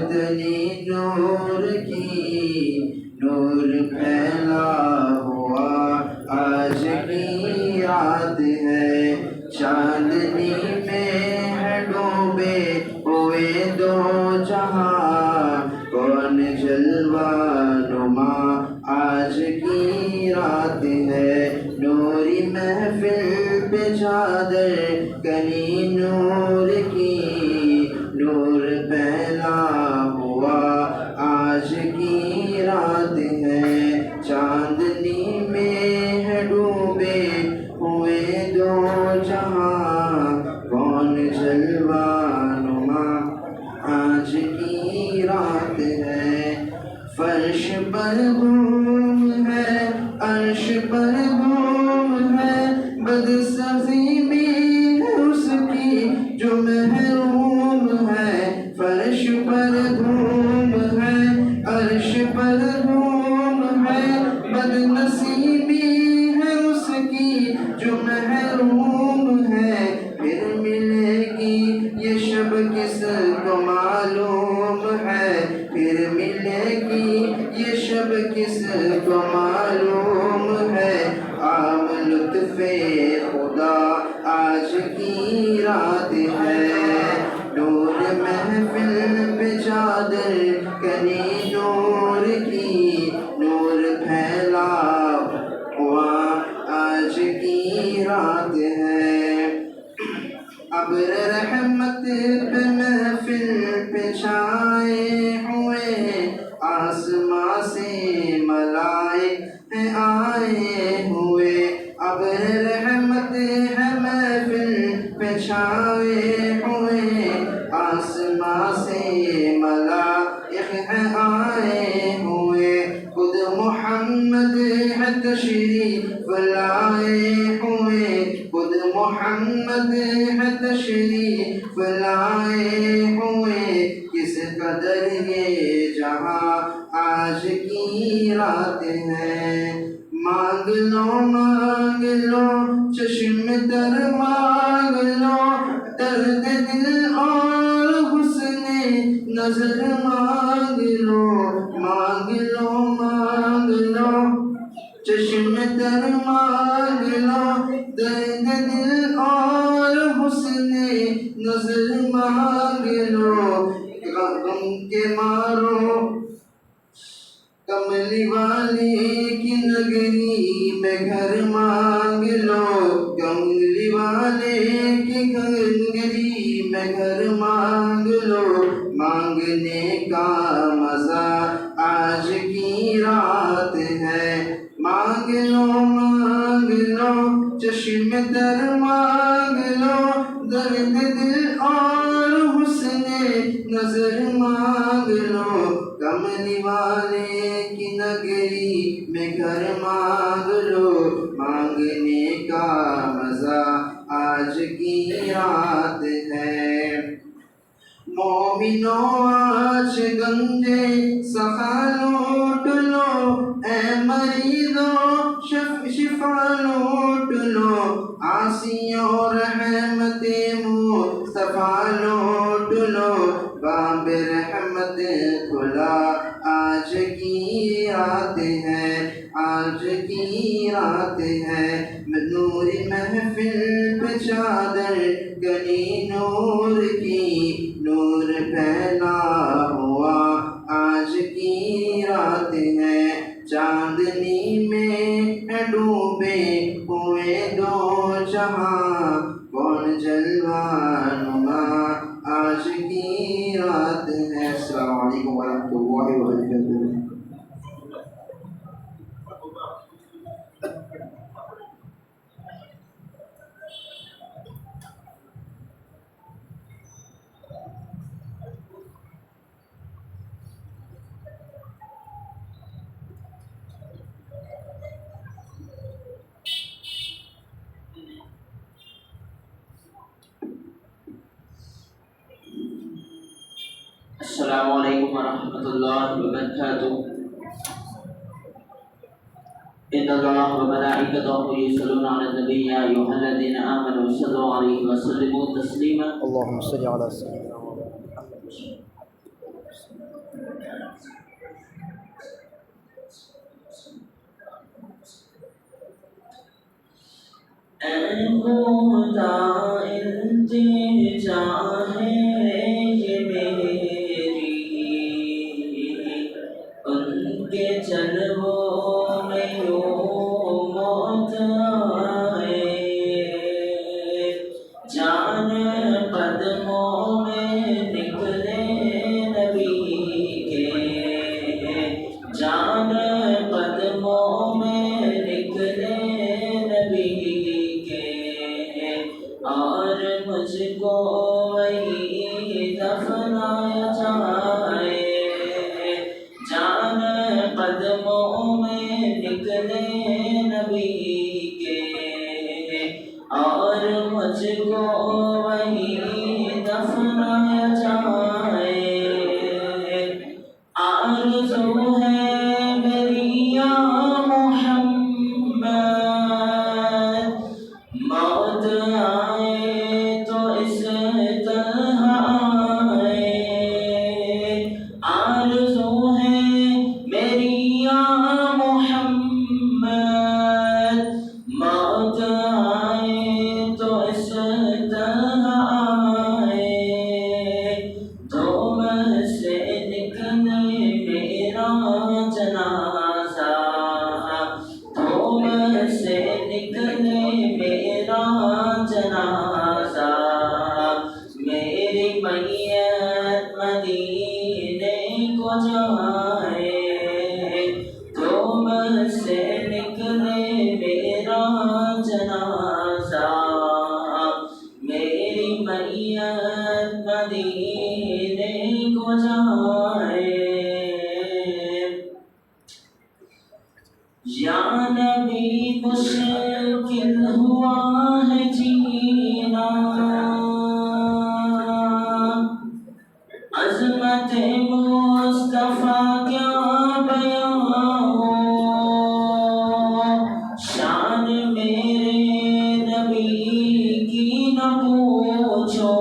تنی نور کی نور پھیلا ہوا آج کی رات ہے. چاندنی میں ہے ڈوبے ہوئے دو جہاں کون جلوہ نما آج کی رات ہے. نوری محفل پہ چادر کنی نور کی نور پھیلا ہوا آج کی رات ہے. چاندنی میں ہے ڈوبے ہوئے دو جہاں کون جلوہ نما آج کی رات ہے. فرش پر گھوم ہے عرش پر گھوم ہے بد سبزی بھی ہے اس کی جو محروم ہے. فرش پر گھوم ہے عرش پر گھوم ہے بد نصیبی ہے اس کی جو محروم ہے. پھر ملے گی یہ شب کس کو معلوم ہے. پھر ملے گی یہ شب کس کو معلوم ہے. عام لطف خدا آج کی رات ہے. نور محفل پہ چادر کنی نور کی نور پھیلا ہوا آج کی رات ہے. ابر رحمت پہ محفل پہ چھائے ہوئے آسماں سے ملائک آئے ہوئے. ابر رحمت ہے محفل پہ چھائے ہوئے آسماں سے ملائک آئے ہوئے. خود محمد ہے تشریف لائے ہوئے. خود محمد ہے تشریف لائے ہوئے. کس قدر یہ جہاں آج کی رات ہے. مانگ لو چشم تر مانگ لو درد دل اور حسن نظر مانگ لو. مانگ لو چشم تر مانگ لو درد دل اور حسن نظر مانگ لو. غم کے مارو کملی والی کی نگری میں گھر مانگ لو. کملی والے کی نگری میں گھر مانگ لو. مانگنے کا مزہ آج کی رات ہے. مانگ لو چشم تر مانگ لو درد دل اور حسن نظر مانگ لو. کملی والے کی نگری میں گھر مانگ لو. مانگنے کا مزہ آج کی رات ہے. مومنو آج گنجے سخا لوٹ لو اے مریضو شفا لوٹ لو. آسیوں رحمت مصطفیٰ لوٹ لو. باب رحمت کھلا آج کی رات ہے. آج کی رات ہے. نوری محفل پہ چادر گنی نور کی نور پھیلا ہوا آج کی رات ہے. چاندنی میں ڈوبے ہوئے دو جہاں کون جلوہ نما آج کی رات ہے. السلام علیکم ورحمۃ اللہ وبرکاتہ. الله وبركاته. إن الله وملائكته يصلون على النبي يا أيها الذين آمنوا صلوا عليه وسلموا تسليما. اللهم صل على سيدنا اے خدا التجا ہے یہ میری، ان کے جلووں میں یوں موت آئے، جان قدموں میں نکلے نبی کے، جان قدموں میں نکلے نبی کے، اور مجھ کو وہی دفنایا جائے، جان قدموں میں نکلے نبی کے، اور مجھ کو وہی دفنایا جائے، آرزو ہے میری یا محمد، موت آئے تو اس طرح آئے، آرزو ہے میری یا محمد، موت آئے تو اس طرح آئے، دھوم سے نکلے میرا جنازہ، دھوم سے نکلے میرا جنازہ، میری میت مدینے کو جائے، دھوم سے نکلے میرا جنازہ، میری میت مدینے کو جائے، یا نبی مشکل ہوا ہے جینا، عظمت مصطفیٰ کیا بیان ہو، شان میرے نبی کی نہ پوچھو،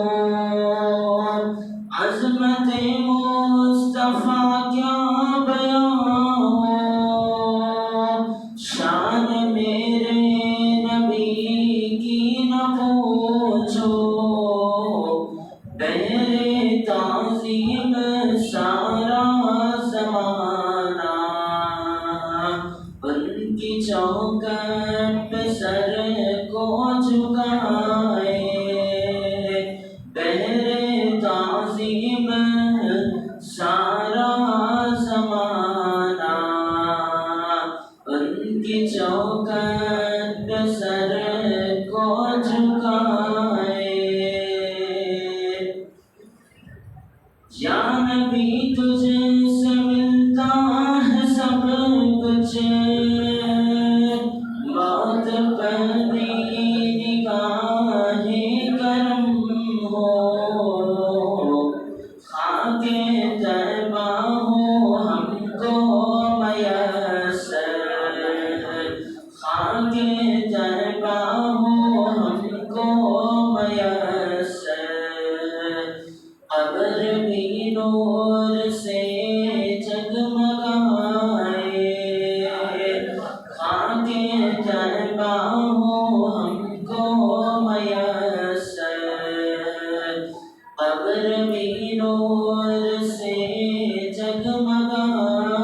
عظمت مصطفیٰ کیا بیان ہو، شان میرے نبی کی نہ پوچھو، بہرے تعظیم سارا زمانہ، ان کی چوکٹ پہ سر کو جھکائے، بہرے تعظیم سارا زمانہ، ان کی چوکٹ پہ سر کو جھکائے، یا نبی تجھ سے ملتا ہے سب کچھ، موت پر بھی نگاہ کرم ہو، خاک طیبہ ہو ہم کو میسر، خاک طیبہ ہو ہم کو میسر، قبر بھی نور سے جگمگائے، خاک طیبہ ہو ہم کو میسر، قبر بھی نور سے جگمگائے،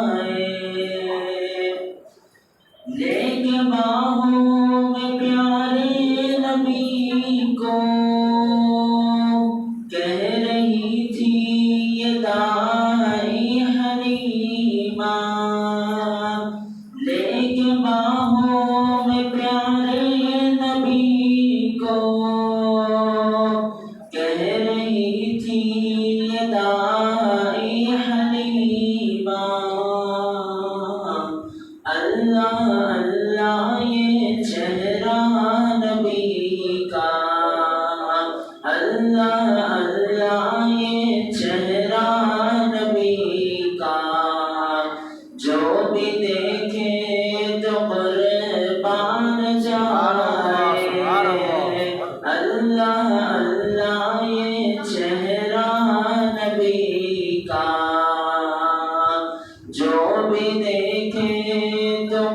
لے کے باہوں میں پیارے نبی کو، کہہ رہی تھی یہ دائی حلیمہ، لے کے باہوں میں پیارے نبی کو، کہہ رہی تھی یہ دائی حلیمہ، اللہ اللہ یہ چہرہ نبی کا، اللہ اللہ یہ چہرہ نبی کا،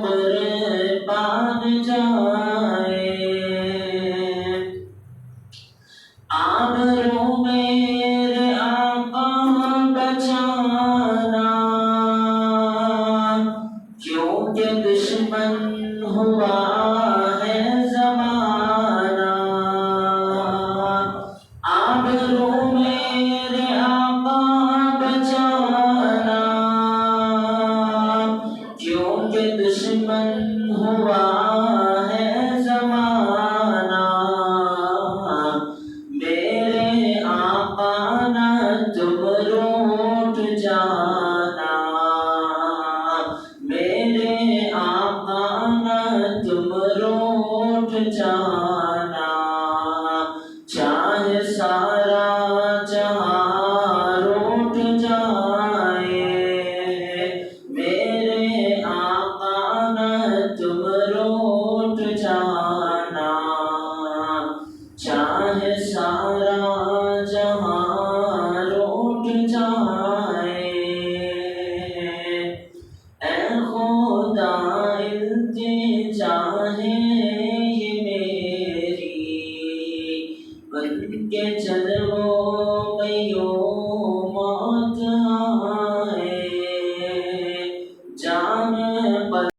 قربان جائے آبرو میرے آقا بچانا کیونکہ دشمن ہوا ہے زمانہ آبرو میرے آقا بچانا کیونکہ دشمن ہوا ہے زمانہ میرے آقا نہ تم روٹ جانا میرے آقا نہ تم روٹ جانا چاہے سارا جہاں روٹ جائے میرے آقا نہ تم روٹ جانا چاہے سارا جہاں روٹ جائے اے خدا التجا ہے یہ میری بن کے چلو میں یوں